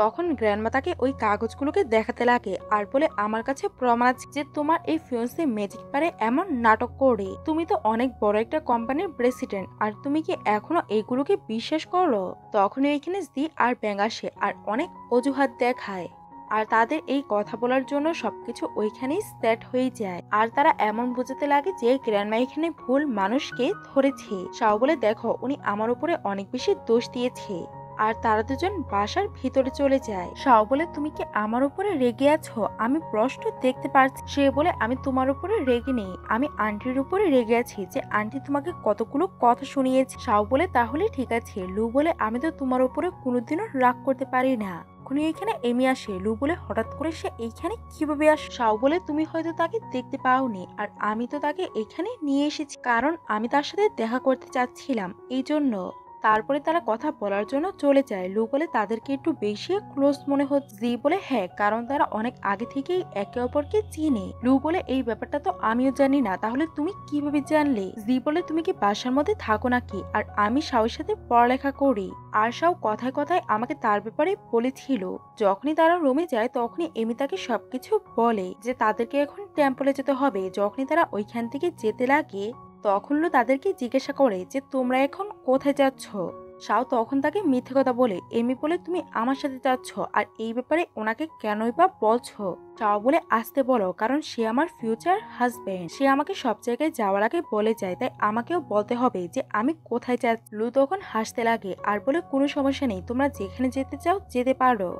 তখন গ্র্যান্ডমা তাকে ওই কাগজগুলোকে দেখাতে লাগে আর বলে আমার কাছে প্রমাণ আছে যে তোমার এই ফিয়ন্সে ম্যাজিক পারে এমন নাটক করে। তুমি তো অনেক বড় একটা কোম্পানির প্রেসিডেন্ট আর তুমি কি এখনো এইগুলোকে বিশ্বাস করো? তখনই এখানে জি আর ব্যাং আসে আর অনেক অজুহাত দেখায় আর তাদের এই কথা বলার জন্য সবকিছু ওইখানেই সেট হয়ে যায় আর তারা এমন বোঝাতে লাগে যে গ্র্যান্ডমা এখানে ভুল মানুষকে ধরেছে। শাও বলে দেখো উনি আমার উপরে অনেক বেশি দোষ দিয়েছে আর তারা দুজন বাসার ভিতরে চলে যায়। শাও বলে তুমি কি আমার উপরে রেগে আছো? আমি প্রশ্ন দেখতে পারছি। সে বলে আমি তোমার উপরে রেগে নেই, আমি আন্টির উপরে রেগে আছি যে আন্টি তোমাকে কতগুলো কথা শুনিয়েছে। শাও বলে তাহলে ঠিক আছে। লু বলে আমি তো তোমার উপরে কোনোদিনও রাগ করতে পারি না। এখানে এমি আসে। লু বলে হঠাৎ করে সে এইখানে কিভাবে আসে? শাও বলে তুমি হয়তো তাকে দেখতে পাওনি আর আমি তো তাকে এখানে নিয়ে এসেছি কারণ আমি তার সাথে দেখা করতে চাচ্ছিলাম, এই জন্য। তারপরে তারা কথা বলার জন্য চলে যায়। লু বলে তাদেরকে একটু বেশি ক্লোজ মনে হচ্ছে। জি বলে হ্যাঁ, কারণ তারা অনেক আগে থেকেই একে অপরকে চিনে। লু বলে এই ব্যাপারটা তো আমিও জানি না, তাহলে তুমি কিভাবে জানলে? জি বলে তুমি কি বাসার মধ্যে থাকো নাকি? আর আমি শাওর সাথে পড়ালেখা করি আর শাও কথায় কথায় আমাকে তার ব্যাপারে বলেছিল। যখনই তারা রুমে যায় তখনই এমি তাকে সবকিছু বলে যে তাদেরকে এখন টেম্পলে যেতে হবে। যখনই তারা ওইখান থেকে যেতে লাগে তখন লু তাদেরকে জিজ্ঞাসা করে যে তোমরা এখন কোথায় যাচ্ছ? শাও তখন তাকে মিথ্যে কথা বলে এমি বলে তুমি আমার সাথে যাচ্ছ আর এই ব্যাপারে ওনাকে কেনই বা বলছো। শাও বলে আসতে বলো, কারণ সে আমার ফিউচার হাজবেন্ড, সে আমাকে সব জায়গায় যাওয়ার আগে বলে যায়, তাই আমাকেও বলতে হবে যে আমি কোথায় যাচ্ছি। লু তখন হাসতে লাগে আর বলে কোনো সমস্যা নেই, তোমরা যেখানে যেতে চাও যেতে পারো,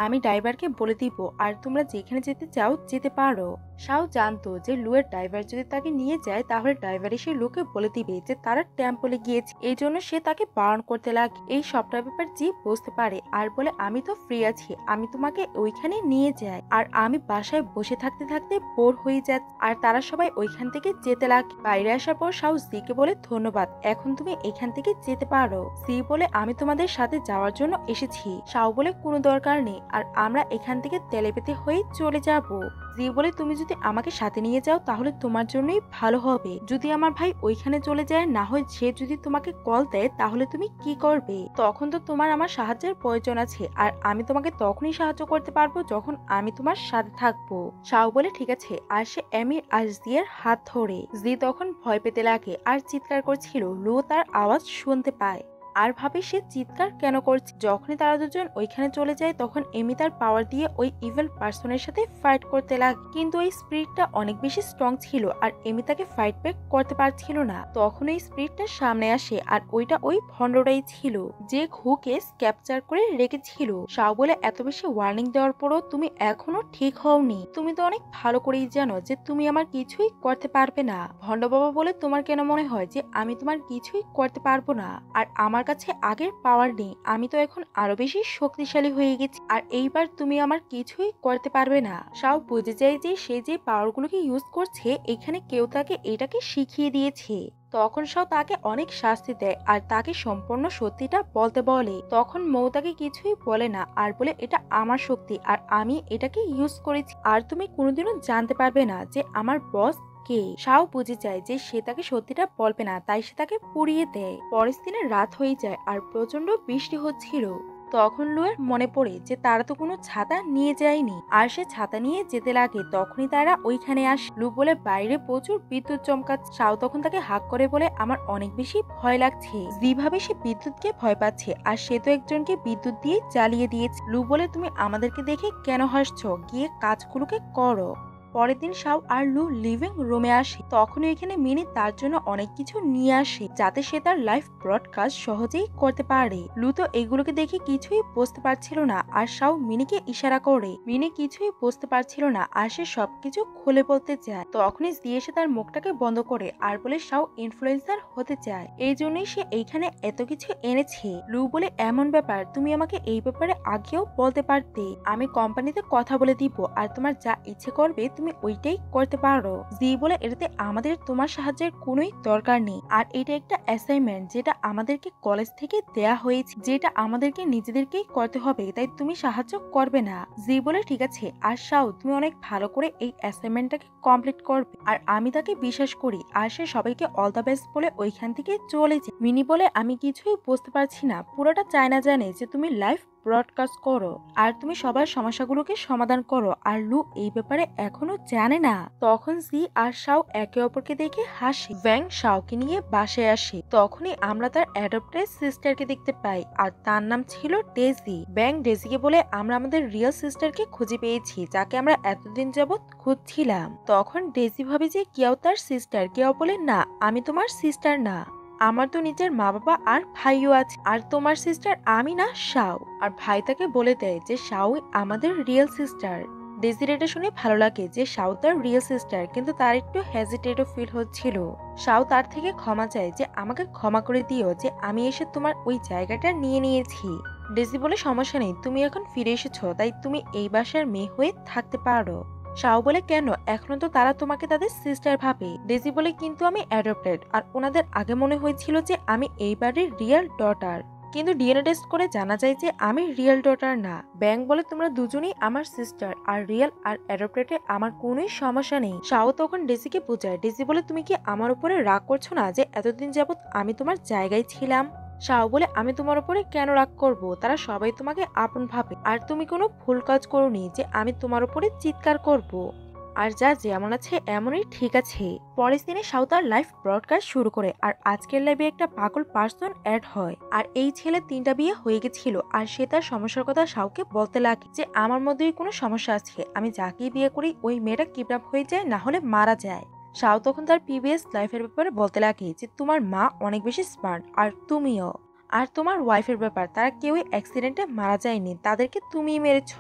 আমি ড্রাইভারকে বলে দিব আর তোমরা যেখানে যেতে চাও যেতে পারো। শাও জানতো যে লুয়ের ড্রাইভার যদি তাকে নিয়ে যায় তাহলে ড্রাইভার এসে লুকে বলে দিবে যে তারা টেম্পলে গিয়েছে, এই জন্য সে তাকে বারণ করতে লাগে। এই সবটা ব্যাপার জি বুঝতে পারে আর বলে আমি তো ফ্রি আছি, আমি তোমাকে ওইখানে নিয়ে যাই। আর আমি বাসায় বসে থাকতে থাকতে বোর হয়ে যাচ্ছি। আর তারা সবাই ওইখান থেকে যেতে লাগে। বাইরে আসার পর শাও জিকে বলে ধন্যবাদ, এখন তুমি এখান থেকে যেতে পারো। জি বলে আমি তোমাদের সাথে যাওয়ার জন্য এসেছি। শাও বলে কোনো দরকার নেই, আর আমরা এখান থেকে তেলেপেতে হয়ে চলে যাব। জি বলে তুমি যদি আমাকে সাথে নিয়ে যাও তাহলে তোমার জন্যই ভালো হবে। যদি আমার ভাই ওইখানে চলে যায়, না হয় সে যদি তোমাকে কল দেয় তাহলে তুমি কি করবে? তখন তো তোমার আমার সাহায্যের প্রয়োজন আছে, আর আমি তোমাকে তখনই সাহায্য করতে পারবো যখন আমি তোমার সাথে থাকবো। শাও বলে ঠিক আছে, আর সে এমির আর জিয়ের হাত ধরে। জি তখন ভয় পেতে লাগে আর চিৎকার করছিল। লু তার আওয়াজ শুনতে পায় আর ভাবে সে চিৎকার কেন করছে। যখনই তারা দুজন ওইখানে চলে যায় তখন এমি তার পাওয়ার দিয়ে ওই ইভিল পার্সনের সাথে ফাইট করতে লাগে, কিন্তু ওই স্পিরিটটা অনেক বেশি স্ট্রং ছিল আর এমি তাকে ফাইট ব্যাক করতে পারছিল না। তখন ওই স্পিরিটটা সামনে আসে আর ওইটা ওই ভন্ডটাই ছিল যে ঘুকে ক্যাপচার করে রেখেছিল। শাও বলে এত বেশি ওয়ার্নিং দেওয়ার পরও তুমি এখনো ঠিক হওনি, তুমি তো অনেক ভালো করেই জানো যে তুমি আমার কিছুই করতে পারবে না। ভন্ড বাবা বলে তোমার কেন মনে হয় যে আমি তোমার কিছুই করতে পারবো না? আর আমার কাছে আগের পাওয়ার নেই, আমি তো এখন আরো বেশি শক্তিশালী হয়ে গেছি, আর এইবার তুমি আমার কিছুই করতে পারবে না। শাও বুঝে যায় যে সে যে পাওয়ার গুলোকে ইউজ করছে এখানে কেউ তাকে এটাকে শিখিয়ে দিয়েছে। তখন শাও তাকে অনেক শাস্তি দেয় আর তাকে সম্পূর্ণ সত্যিটা বলতে বলে। তখন মৌ তাকে কিছুই বলে না আর বলে এটা আমার শক্তি আর আমি এটাকে ইউজ করেছি, আর তুমি কোনোদিনও জানতে পারবে না যে আমার বস কে। শাও বুঝে যায় যে সে তাকে সত্যিটা বলবে না, তাই সে তাকে পুড়িয়ে দেয়। পরের দিনে রাত হয়ে যায় আর প্রচন্ড বৃষ্টি হচ্ছিল। তখন লুয়ের মনে পড়ে যে তারা তো কোনো ছাতা নিয়ে যায়নি, আর সে ছাতা নিয়ে যেতে লাগে। তখনই তারা ওইখানে আসে। লু বলে বাইরে প্রচুর বিদ্যুৎ চমকাচ্ছে। শাও তখন তাকে হাক করে বলে আমার অনেক বেশি ভয় লাগছে। যেভাবে সে বিদ্যুৎকে ভয় পাচ্ছে, আর সে তো একজনকে বিদ্যুৎ দিয়ে জ্বালিয়ে দিয়েছে। লু বলে তুমি আমাদেরকে দেখে কেন হাসছো, গিয়ে কাজগুলোকে করো। পরের দিন শাও আর লু লিভিং রুমে আসে। তখন এখানে মিনি তার জন্য অনেক কিছু নিয়ে আসে যাতে সে তার লাইভ ব্রডকাস্ট সহজেই করতে পারে। লু তো এগুলোকে দেখে কিছুই বুঝতে পারছিল না, আর শাও মিনিকে ইশারা করে। মিনি কিছুই বুঝতে পারছিল না আর সে সবকিছু খুলে বলতে চায়। তখনই দিয়ে সে তার মুখটাকে বন্ধ করে আর বলে শাও ইনফ্লুয়েন্সার হতে চায়, এই জন্যই সে এইখানে এত কিছু এনেছে। লু বলে এমন ব্যাপার, তুমি আমাকে এই ব্যাপারে আগেও বলতে পারতে, আমি কোম্পানিতে কথা বলে দিব আর তোমার যা ইচ্ছে করবে তুমি ওইটাই করতে পারো। জি বলে এটাতে আমাদের তোমার সাহায্যের কোনোই দরকার নেই, আর এটা একটা অ্যাসাইনমেন্ট যেটা আমাদেরকে কলেজ থেকে দেয়া হয়েছে, যেটা আমাদেরকে নিজেদেরকেই করতে হবে, তাই তুমি সাহায্য করবে না। জি বলে ঠিক আছে, আর শাও তুমি অনেক ভালো করে এই অ্যাসাইনমেন্টটাকে কমপ্লিট করবে, আর আমি তাকে বিশ্বাস করি। আর সে সবাইকে অল দ্য বেস্ট বলে ওইখান থেকে চলে যায়। মিনি বলে আমি কিছুই বুঝতে পারছি না, পুরোটা চায়না জানে যে তুমি লাইভ ব্রডকাস্ট করো আর তুমি সবার সমস্যাগুলোকে সমাধান করো, আর লু এই ব্যাপারে এখনো জানে না। তখন জি আর শাও একে অপরকে দেখে হাসে। ব্যাং শাওকে নিয়ে বাসায় আসে। তখনই আমরা তার অ্যাডপ্টেড সিস্টারকে দেখতে পাই, আর তার নাম ছিল ডেজি। ব্যাং ডেজিকে বলে আমরা আমাদের রিয়েল সিস্টারকে খুঁজে পেয়েছি, যাকে আমরা এতদিন যাবৎ খুঁজছিলাম। তখন ডেজি ভাবে যে কেউ তার সিস্টার, কেউ বলে না আমি তোমার সিস্টার না, আমার তো নিজের মা বাবা আর ভাইও আছে, আর তোমার সিস্টার আমি না শাও। আর ভাই তাকে বলে দেয় যে শাও আমাদের রিয়েল সিস্টার। ডেজির এটা শুনে ভালো লাগে যে শাও তার রিয়েল সিস্টার, কিন্তু তার একটু হেজিটেটও ফিল হচ্ছিল। শাও তার থেকে ক্ষমা চায় যে আমাকে ক্ষমা করে দিও যে আমি এসে তোমার ওই জায়গাটা নিয়ে নিয়েছি। ডেজি বলে সমস্যা নেই, তুমি এখন ফিরে এসেছো, তাই তুমি এই বাসার মেয়ে হয়ে থাকতে পারো। শাও বলে কেন, এখনো তো তারা তোমাকে তাদের সিস্টার ভাবে। ডেজি বলে কিন্তু আমি অ্যাডপ্টেড, আর ওনাদের আগে মনে হয়েছিল যে আমি এই বাড়ির রিয়েল ডটার, কিন্তু ডিএনএ টেস্ট করে জানা যায় যে আমি রিয়েল ডটার না। ব্যাং বলে তোমরা দুজনেই আমার সিস্টার, আর রিয়েল আর অ্যাডপ্টেডে আমার কোনোই সমস্যা নেই। শাও তখন ডেজিকে বোঝায়। ডেজি বলে তুমি কি আমার উপরে রাগ করছো না যে এতদিন যাবত আমি তোমার জায়গায় ছিলাম? শাও বলে আমি তোমার উপরে কেন রাগ করব, তারা সবাই তোমাকে আপন ভাবে, আর তুমি কোনো ভুল কাজ করোনি যে আমি তোমার উপরে চিৎকার করব। আর যা যেমন আছে এমনই ঠিক আছে। পরের দিনে শাও তার লাইভ ব্রডকাস্ট শুরু করে আর আজকের লাইভে একটা পাগল পার্সন অ্যাড হয়। আর এই ছেলে 3টা বিয়ে হয়ে গেছিল আর সে তার সমস্যার কথা শাওকে বলতে লাগে যে আমার মধ্যেই কোনো সমস্যা আছে, আমি যাকেই বিয়ে করি ওই মেয়েটা কিডন্যাপ হয়ে যায় না হলে মারা যায়। শাও তখন তার প্রিভিয়াস লাইফের ব্যাপারে বলতে লাগে যে তোমার মা অনেক বেশি স্মার্ট আর তুমিও, আর তোমার ওয়াইফের ব্যাপার তারা কেউই অ্যাক্সিডেন্টে মারা যায়নি, তাদেরকে তুমিই মেরেছ।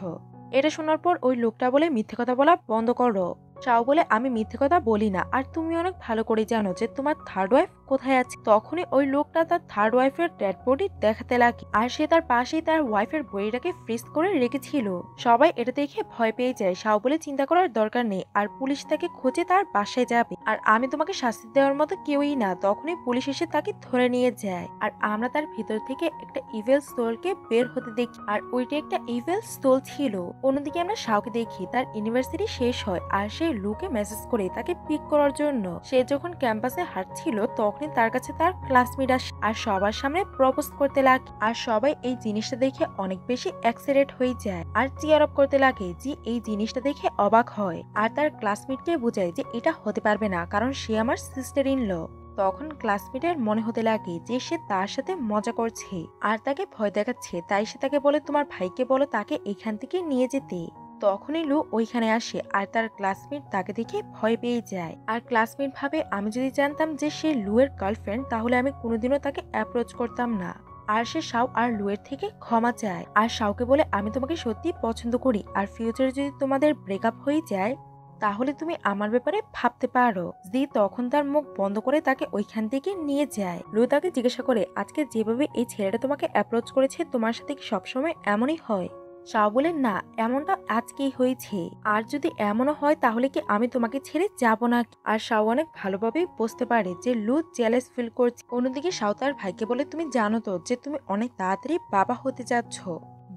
এটা শোনার পর ওই লোকটা বলে মিথ্যে কথা বলা বন্ধ করো। শাও বলে আমি মিথ্যে কথা বলি না, আর তুমি অনেক ভালো করে জানো যে তোমার থার্ড ওয়াইফ কোথায় আছে। তখনই ওই লোকটা তার থার্ড ওয়াইফের ডেড বডি দেখাতে লাগে আর সে তার পাশেই তার ওয়াইফের বডিটাকে ফ্রিজ করে রেখেছিল। সবাই এটা দেখে ভয় পেয়ে যায়। শাও বলে চিন্তা করার দরকার নেই, আর পুলিশ তাকে খুঁজে তার বাসায় যাবে, আর আমি তোমাকে শাস্তি দেওয়ার মতো কেউই না। তখনই পুলিশ এসে তাকে ধরে নিয়ে যায় আর আমরা তার ভিতর থেকে একটা ইভেল সোলকে বের হতে দেখি, আর ওইটা একটা ইভেল সোল ছিল। অন্যদিকে আমরা শাওকে দেখি তার ইউনিভার্সিটি শেষ হয় আর সে লুকে মেসেজ করে তাকে পিক করার জন্য। সে যখন ক্যাম্পাসে হাঁটছিল তখনই তার কাছে তার ক্লাসমেট আসে আর সবার সামনে প্রপোজ করতে লাগে, আর সবাই এই জিনিসটা দেখে অনেক বেশি এক্সাইটেড হয়ে যায় আর চিয়ার আপ করতে লাগে যে এই জিনিসটা দেখে অবাক হয়। আর তার ক্লাসমেটকে বোঝায় যে এটা হতে পারবে না কারণ সে আমার সিস্টার ইন ল। তখন ক্লাসমেটের মনে হতে লাগে যে সে তার সাথে মজা করছে আর তাকে ভয় দেখাচ্ছে, তাই সে তাকে বলে তোমার ভাইকে বলো তাকে এখান থেকে নিয়ে যেতে। তখনই লু ওইখানে আসে আর তার ক্লাসমেট তাকে দেখে ভয় পেয়ে যায়। আর ক্লাসমেট ভাবে আমি যদি জানতাম যে সে লুয়ের গার্লফ্রেন্ড তাহলে আমি কোনোদিনও তাকে অ্যাপ্রোচ করতাম না। আর সে শাও আর লুয়ের থেকে ক্ষমা চায় আর শাওকে বলে আমি তোমাকে সত্যি পছন্দ করি, আর ফিউচারে যদি তোমাদের ব্রেকআপ হয়ে যায় তাহলে তুমি আমার ব্যাপারে ভাবতে পারো। জি তখন তার মুখ বন্ধ করে তাকে ওইখান থেকে নিয়ে যায়। লু তাকে জিজ্ঞাসা করে আজকে যেভাবে এই ছেলেটা তোমাকে অ্যাপ্রোচ করেছে তোমার সাথে কি সবসময় এমনই হয়? শাও বলে না, এমনটা আজকেই হয়েছে, আর যদি এমনও হয় তাহলে কি আমি তোমাকে ছেড়ে যাব না। আর শাও অনেক ভালোভাবে বুঝতে পারে যে লু জেলাস ফিল করছে। অন্যদিকে শাও তার ভাইকে বলে তুমি জানো তো যে তুমি অনেক তাড়াতাড়ি বাবা হতে যাচ্ছ।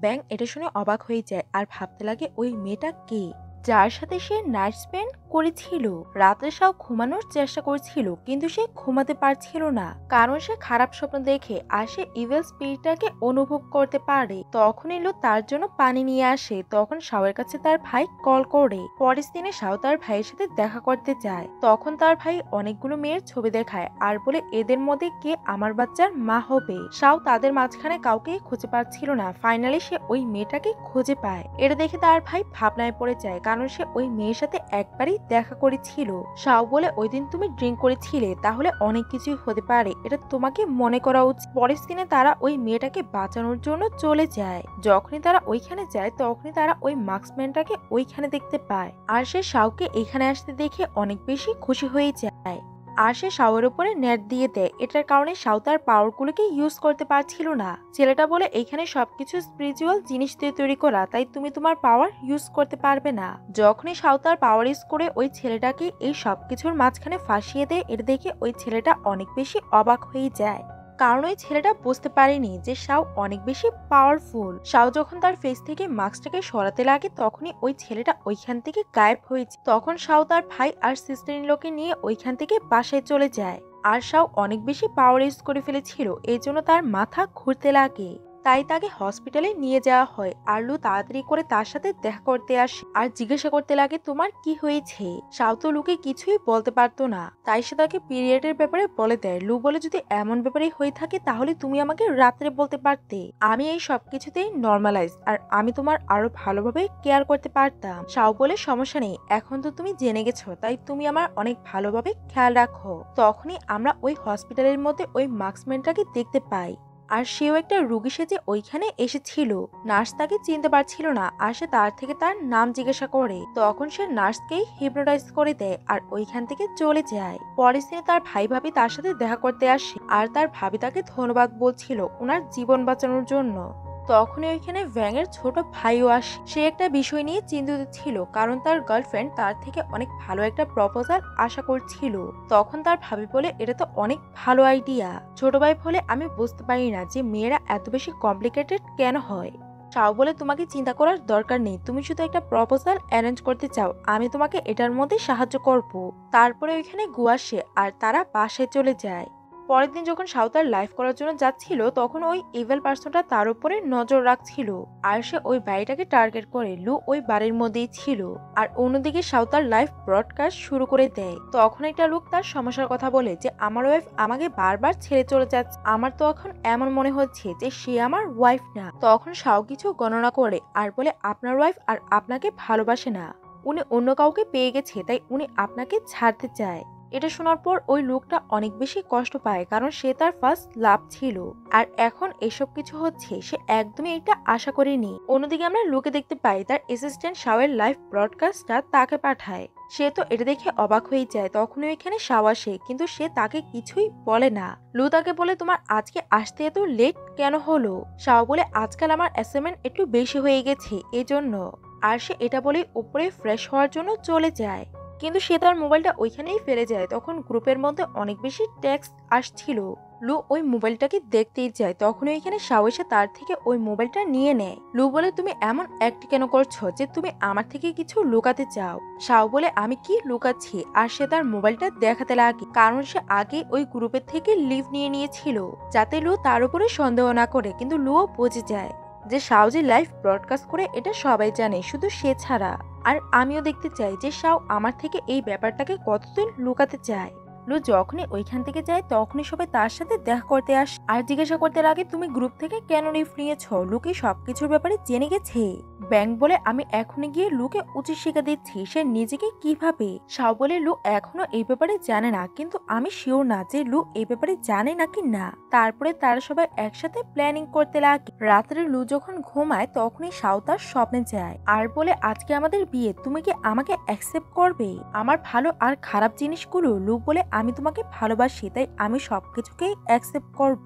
ব্যাং এটা শুনে অবাক হয়ে যায় আর ভাবতে লাগে ওই মেয়েটা কে যার সাথে সে নাইট স্পেন্ড করেছিল। রাতে শাও ঘুমানোর চেষ্টা করছিল কিন্তু সে ঘুমাতে পারছিল না কারণ সে খারাপ স্বপ্ন দেখে আর সে ইভেল স্পিরিটটাকে অনুভব করতে পারে। তখন এলো তার জন্য পানি নিয়ে আসে। তখন শাওয়ের কাছে তার ভাই কল করে। পরের দিনে শাও তার ভাইয়ের সাথে দেখা করতে যায়। তখন তার ভাই অনেকগুলো মেয়ের ছবি দেখায় আর বলে এদের মধ্যে কে আমার বাচ্চার মা হবে। শাও তাদের মাঝখানে কাউকে খুঁজে পাচ্ছিল না। ফাইনালি সে ওই মেয়েটাকে খুঁজে পায়। এটা দেখে তার ভাই ভাবনায় পড়ে যায় কারণ সে ওই মেয়ের সাথে একবারই দেখা করেছিল। শাও বলে ওই দিন তুমি ড্রিঙ্ক করেছিলে তাহলে অনেক কিছুই হতে পারে, এটা তোমাকে মনে করা উচিত। পরের দিনে তারা ওই মেয়েটাকে বাঁচানোর জন্য চলে যায়। যখনই তারা ওইখানে যায় তখনই তারা ওই মার্কসম্যানটাকে ওইখানে দেখতে পায় আর সে শাওকে এখানে আসতে দেখে অনেক বেশি খুশি হয়ে যায় আর সে শাওয়ের উপরে নেট দিয়ে দেয়। এটার কারণে শাও তার পাওয়ারগুলোকে ইউজ করতে পারছিল না। ছেলেটা বলে এখানে সবকিছু স্পিরিচুয়াল জিনিস দিয়ে তৈরি করা, তাই তুমি তোমার পাওয়ার ইউজ করতে পারবে না। যখনই শাও তার পাওয়ার ইউজ করে ওই ছেলেটাকে এই সবকিছুর মাঝখানে ফাঁসিয়ে দেয়, এটা দেখে ওই ছেলেটা অনেক বেশি অবাক হয়ে যায় কারণ ওই ছেলেটা বুঝতে পারেনি যে শাও অনেক বেশি পাওয়ারফুল। শাও যখন তার ফেস থেকে মাস্কটাকে সরাতে লাগে তখনই ওই ছেলেটা ওইখান থেকে গায়েব হয়েছে। তখন শাও তার ভাই আর সিস্টার ইন লকে নিয়ে ওইখান থেকে বাসায় চলে যায়। আর শাও অনেক বেশি পাওয়ার ইউজ করে ফেলেছিল, এই জন্য তার মাথা ঘুরতে লাগে, তাই তাকে হসপিটালে নিয়ে যাওয়া হয়। আর লু তাড়াতাড়ি করে তার সাথে দেখা করতে আসে আর জিজ্ঞাসা করতে লাগে তোমার কি হয়েছে। শাও তো লুকে কিছুই বলতে পারতো না, তাই সে তাকে পিরিয়ডের ব্যাপারে বলে দেয়। লু বলে যদি এমন ব্যাপারে হয়ে থাকে তাহলে তুমি আমাকে রাত্রে বলতে পারতে, আমি এই সবকিছুতেই নর্মালাইজ আর আমি তোমার আরো ভালোভাবে কেয়ার করতে পারতাম। শাও বলে সমস্যা নেই, এখন তো তুমি জেনে গেছো তাই তুমি আমার অনেক ভালোভাবে খেয়াল রাখো। তখনই আমরা ওই হসপিটালের মধ্যে ওই মার্কসম্যানটাকে দেখতে পাই আর সেও একটা রুগী সেজে ওইখানে এসেছিল। নার্স তাকে চিনতে পারছিল না আর সে তার থেকে তার নাম জিজ্ঞাসা করে। তখন সে নার্সকেই হিপনোটাইজ করে দেয় আর ওইখান থেকে চলে যায়। পরের দিনে তার ভাই ভাবি তার সাথে দেখা করতে আসে আর তার ভাবি তাকে ধন্যবাদ বলছিল ওনার জীবন বাঁচানোর জন্য। তখনই ওইখানে ভ্যাং এর ছোট ভাইও আসে। সে একটা বিষয় নিয়ে চিন্তিত ছিল কারণ তার গার্লফ্রেন্ড তার থেকে অনেক ভালো একটা প্রপোজাল আশা করছিল। তখন তার ভাবি বলে এটা তো অনেক ভালো আইডিয়া। ছোট ভাই বলে আমি বুঝতে পারি না যে মেয়েরা এত বেশি কমপ্লিকেটেড কেন হয়। শাও বলে তোমাকে চিন্তা করার দরকার নেই, তুমি শুধু একটা প্রপোজাল অ্যারেঞ্জ করতে চাও, আমি তোমাকে এটার মধ্যে সাহায্য করব। তারপরে ওইখানে গু আসে আর তারা বাসায় চলে যায়। পরের দিন যখন সাঁওতাল লাইভ করার জন্য যাচ্ছিল তখন ওই ইভেল পার্সনটা তার উপরে নজর রাখছিল আর সে ওই বাড়িটাকে টার্গেট করে লু ওই বাড়ির মধ্যেই ছিল। আর অন্যদিকে সাঁওতাল লাইভ ব্রডকাস্ট শুরু করে দেয়। তখন একটা লোক তার সমস্যার কথা বলে যে আমার ওয়াইফ আমাকে বারবার ছেড়ে চলে যাচ্ছে, আমার তো এখন এমন মনে হচ্ছে যে সে আমার ওয়াইফ না। তখন সাও কিছু গণনা করে আর বলে আপনার ওয়াইফ আর আপনাকে ভালোবাসে না, উনি অন্য কাউকে পেয়ে গেছে, তাই উনি আপনাকে ছাড়তে চায়। এটা শোনার পর ওই লোকটা অনেক বেশি কষ্ট পায়, কারণ সে তার ফার্স্ট লাভ ছিল আর এখন এসব কিছু হচ্ছে সে একদমই এটা আশা করেনি। অন্যদিকে আমরা লোকে দেখতে পাই তার অ্যাসিস্ট্যান্ট শাওয়ের লাইভ ব্রডকাস্টটা তাকে পাঠায়। সে তো এটা দেখে অবাক হয়ে যায়। তখনই ওইখানে শাও আসে, কিন্তু সে তাকে কিছুই বলে না। লু তাকে বলে তোমার আজকে আসতে এত লেট কেন হলো? শাও বলে আজকাল আমার অ্যাসাইনমেন্ট একটু বেশি হয়ে গেছে এজন্য। আর সে এটা বলেই উপরে ফ্রেশ হওয়ার জন্য চলে যায়, কিন্তু সে তার মোবাইলটা ওইখানেই ফেলে যায়। তখন গ্রুপের মধ্যে অনেক বেশি টেক্সট আসছিল। লু ওই মোবাইলটাকে দেখতেই যায়, তখন ওইখানে শাও এসে তার থেকে ওই মোবাইলটা নিয়ে নেয়। লু বলে তুমি এমন অ্যাক্ট কেন করছো যে তুমি আমার থেকে কিছু লুকাতে চাও? শাও বলে আমি কি লুকাচ্ছি? আর সে তার মোবাইলটা দেখাতে লাগে, কারণ সে আগে ওই গ্রুপের থেকে লিভ নিয়ে নিয়েছিল যাতে লু তার উপরে সন্দেহ না করে। কিন্তু লুও বুঝে যায় যে শাও যে লাইভ ব্রডকাস্ট করে এটা সবাই জানে, শুধু সে ছাড়া। আর আমিও দেখতে চাই যে শাও আমার থেকে এই ব্যাপারটাকে কতদিন লুকাতে চায়। লু যখনই ওইখান থেকে যায় তখনই সবাই তার সাথে দেখা করতে আসে আর জিজ্ঞাসা করতে লাগে তুমি গ্রুপ থেকে কেন লিভ নিয়েছ? লুকে সবকিছুর ব্যাপারে জেনে গেছে। ব্যাংক বলে আমি এখনই গিয়ে লুকে উচিত শিক্ষা দিচ্ছি সে নিজেকে কিভাবে। শাও বলে লু এখনো এই ব্যাপারে জানে না, কিন্তু আমি শিওর না যে লু এই ব্যাপারে জানে নাকি না। তারপরে তারা সবাই একসাথে প্ল্যানিং করতে লাগে। রাত্রে লু যখন ঘুমায় তখনই শাও তার স্বপ্নে যায় আর বলে আজকে আমাদের বিয়ে, তুমি কি আমাকে অ্যাকসেপ্ট করবে? আমার ভালো আর খারাপ জিনিসগুলো? লু বলে আমি তোমাকে ভালোবাসি, তাই আমি সবকিছুকেই অ্যাকসেপ্ট করব।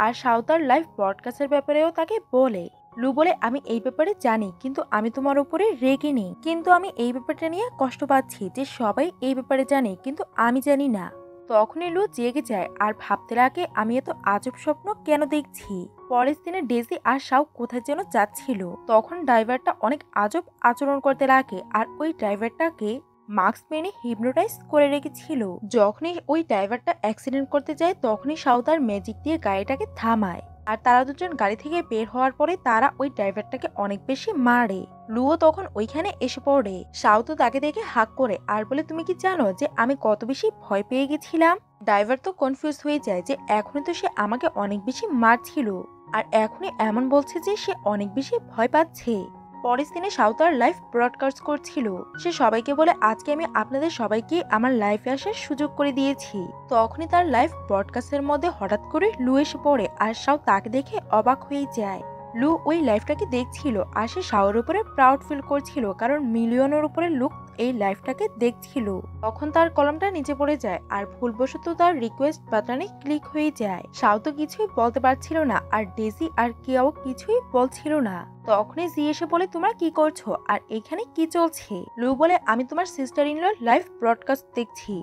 আর শাও তার লাইভ ব্রডকাস্টের ব্যাপারেও তাকে বলে। লু বলে আমি এই ব্যাপারে জানি, কিন্তু আমি তোমার উপরে রেগে নেই, কিন্তু আমি এই ব্যাপারটা নিয়ে কষ্ট পাচ্ছি যে সবাই এই ব্যাপারে জানে কিন্তু আমি জানি না। তখনই লু জেগে যায় আর ভাবতে লাগে আমি এত আজব স্বপ্ন কেন দেখছি। পরের দিনে ডেজি আর শাও কোথায় যেন যাচ্ছিল, তখন ড্রাইভারটা অনেক আজব আচরণ করতে লাগে আর ওই ড্রাইভারটাকে মাস্ক মেনে হিপনোটাইজ করে রেখেছিল। যখনই ওই ড্রাইভারটা অ্যাক্সিডেন্ট করতে যায় তখনই শাও তার ম্যাজিক দিয়ে গাড়িটাকে থামায় আর তারা দুজন গাড়ি থেকে বের হওয়ার পরে তারা ওই ড্রাইভারটাকে অনেক বেশি মারে। লুও তখন ওইখানে এসে পড়ে। শাও তো তাকে দেখে হাক করে আর বলে তুমি কি জানো যে আমি কত বেশি ভয় পেয়ে গেছিলাম? ড্রাইভার তো কনফিউজ হয়ে যায় যে এখনই তো সে আমাকে অনেক বেশি মারছিল আর এখনই এমন বলছে যে সে অনেক বেশি ভয় পাচ্ছে। পরের দিনে শাও তার লাইভ ব্রডকাস্ট করছিল। সে সবাইকে বলে আজকে আমি আপনাদের সবাইকে আমার লাইফে আসার সুযোগ করে দিয়েছি। তখনই তার লাইভ ব্রডকাস্টের মধ্যে হঠাৎ করে লু এসে পড়ে আর শাও তাকে দেখে অবাক হয়ে যায়। লু ওই লাইফটাকে দেখছিল আর সে শাওর উপরে প্রাউড ফিল করছিল, কারণ মিলিয়নের উপরে লোক এই লাইফটাকে দেখছিল। তখন তার কলমটা নিচে পড়ে যায় আর ভুলবশত তার রিকোয়েস্ট বাটনে ক্লিক হয়ে যায়। শাও তো কিছুই বলতে পারছিল না আর ডেজি আর কিয়াও কিছুই বলছিল না। তখনই জি এসে বলে তোমরা কি করছো আর এখানে কি চলছে? লু বলে আমি তোমার সিস্টার ইন লর লাইভ ব্রডকাস্ট দেখছি।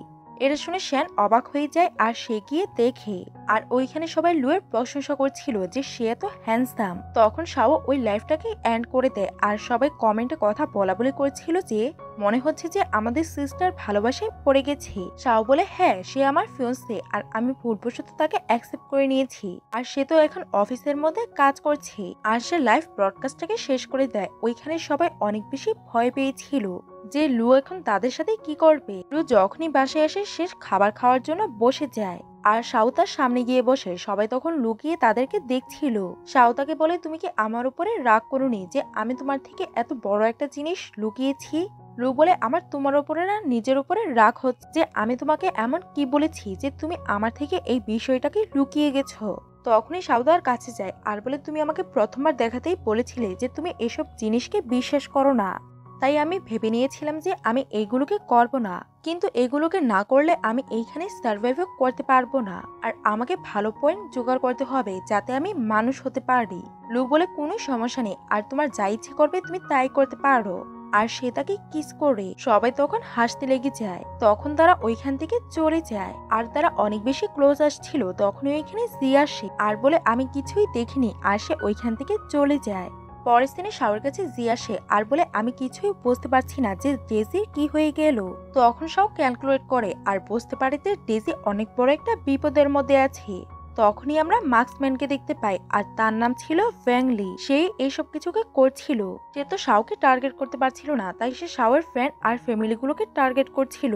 এটা শুনে শ্যান অবাক হয়ে যায় আর সে গিয়ে দেখে আর ওইখানে সবাই লুয়ের প্রশংসা করছিল যে সে এত হ্যান্ডসাম। তখন শাও ওই লাইফটাকে এন্ড করে দেয় আর সবাই কমেন্টে কথা বলা বলে করছিল যে মনে হচ্ছে যে আমাদের সিস্টার ভালোবাসায় পড়ে গেছে। শাও বলে হ্যাঁ সে আমার ফিয়ন্সে আর আমি ভুলবশত তাকে অ্যাকসেপ্ট করে নিয়েছি আর সে তো এখন অফিসের মধ্যে কাজ করছে। আর সে লাইভ ব্রডকাস্টটাকে শেষ করে দেয়। ওইখানে সবাই অনেক বেশি ভয় পেয়েছিল যে লু এখন তাদের সাথে কি করবে। লু যখনই বাসায় আসে সে খাবার খাওয়ার জন্য বসে যায় আর শাও তার সামনে গিয়ে বসে। সবাই তখন লুকিয়ে তাদেরকে দেখছিল। শাও তাকে বলে তুমি কি আমার উপরে রাগ করোনি যে আমি তোমার থেকে এত বড় একটা জিনিস লুকিয়েছি? লু বলে আমার তোমার উপরে না নিজের উপরে রাগ হচ্ছে যে আমি তোমাকে এমন কি বলেছি যে তুমি আমার থেকে এই বিষয়টাকে লুকিয়ে গেছো। তখনই শাও তার কাছে যায় আর বলে তুমি আমাকে প্রথমবার দেখাতেই বলেছিলে যে তুমি এসব জিনিসকে বিশ্বাস করো না, তাই আমি ভেবে নিয়েছিলাম যে আমি এইগুলোকে করব না, কিন্তু এগুলোকে না করলে আমি এইখানে সার্ভাইভ করতে পারবো না আর আমাকে ভালো পয়েন্ট জোগাড় করতে হবে যাতে আমি মানুষ হতে পারি। লু বলে কোনো সমস্যা নেই আর তোমার যা ইচ্ছে করবে তুমি তাই করতে পারো। আর সে তাকে কিস করে। সবাই তখন হাসতে লেগে যায়। তখন তারা ওইখান থেকে চলে যায় আর তারা অনেক বেশি ক্লোজ আসছিল। তখনই ওইখানে জি আসে আর বলে আমি কিছুই দেখিনি আর সে ওইখান থেকে চলে যায়। পরের দিনে শাওর কাছে জি আসে আর বলে আমি কিছুই বুঝতে পারছি না যে ডেজির কি হয়ে গেল। তখন শাও ক্যালকুলেট করে আর বুঝতে পারে যে ডেজি অনেক বড় একটা বিপদের মধ্যে আছে। তখনই আমরা মার্কসম্যানকে দেখতে পাই আর তার নাম ছিল ফ্যাংলি। সে এইসব কিছুকে করছিল। সে তো শাওকে টার্গেট করতে পারছিল না, তাই সে শাওয়ের ফ্রেন্ড আর ফ্যামিলিগুলোকে টার্গেট করছিল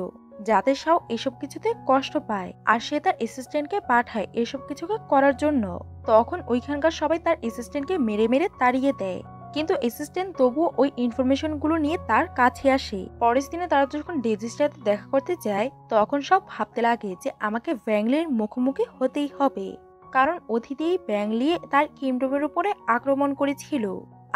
যাতে শাও এসব কিছুতে কষ্ট পায়। আর সে তার অ্যাসিস্ট্যান্টকে পাঠায় এসব কিছুকে করার জন্য। তখন ওইখানকার সবাই তার অ্যাসিস্ট্যান্টকে মেরে মেরে তাড়িয়ে দেয়, কিন্তু অ্যাসিস্ট্যান্ট তবুও ওই ইনফরমেশনগুলো নিয়ে তার কাছে আসে। পরের দিনে তারা যখন ডেজির সাথে দেখা করতে যায় তখন সব ভাবতে লাগে যে আমাকে ব্যাংলির মুখোমুখি হতেই হবে, কারণ অতীতেই ব্যাংলি তার কিংডমের উপরে আক্রমণ করেছিল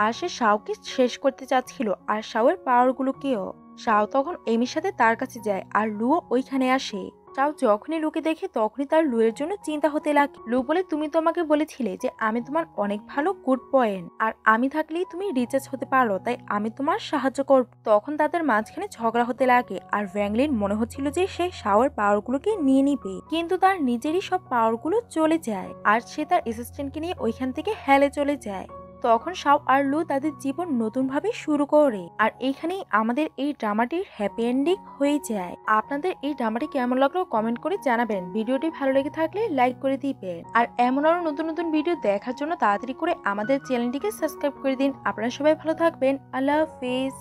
আর সে শাওকে শেষ করতে চাচ্ছিল আর শাওয়ের পাওয়ারগুলোকেও। শাও তখন এমির সাথে তার কাছে যায় আর লুও ওইখানে আসে। শাও যখনই লুকে দেখে তখনই তার লুয়ের জন্য চিন্তা হতে লাগে। লু বলে তুমি তো আমাকে বলেছিলে যে আমি তোমার অনেক ভালো গুড পয়েন্ট আর আমি থাকলেই তুমি রিচার্জ হতে পারো, তাই আমি তোমার সাহায্য করব। তখন তাদের মাঝখানে ঝগড়া হতে লাগে আর ভ্যাংলিন মনে হচ্ছিল যে সে শাওয়ের পাওয়ারগুলোকে নিয়ে নিবে, কিন্তু তার নিজেরই সব পাওয়ারগুলো চলে যায় আর সে তার অ্যাসিস্ট্যান্টকে নিয়ে ওইখান থেকে হেলে চলে যায়। তখন শাও আর লু তাদের জীবন নতুনভাবে শুরু করে আর এইখানেই আমাদের এই ড্রামাটির হ্যাপি এন্ডিং হয়ে যায়। আপনাদের এই ড্রামাটি কেমন লাগলো কমেন্ট করে জানাবেন। ভিডিওটি ভালো লেগে থাকলে লাইক করে দিবেন আর এমন আরো নতুন নতুন ভিডিও দেখার জন্য তাড়াতাড়ি করে আমাদের চ্যানেলটিকে সাবস্ক্রাইব করে দিন। আপনারা সবাই ভালো থাকবেন। আল্লাহ হাফেজ।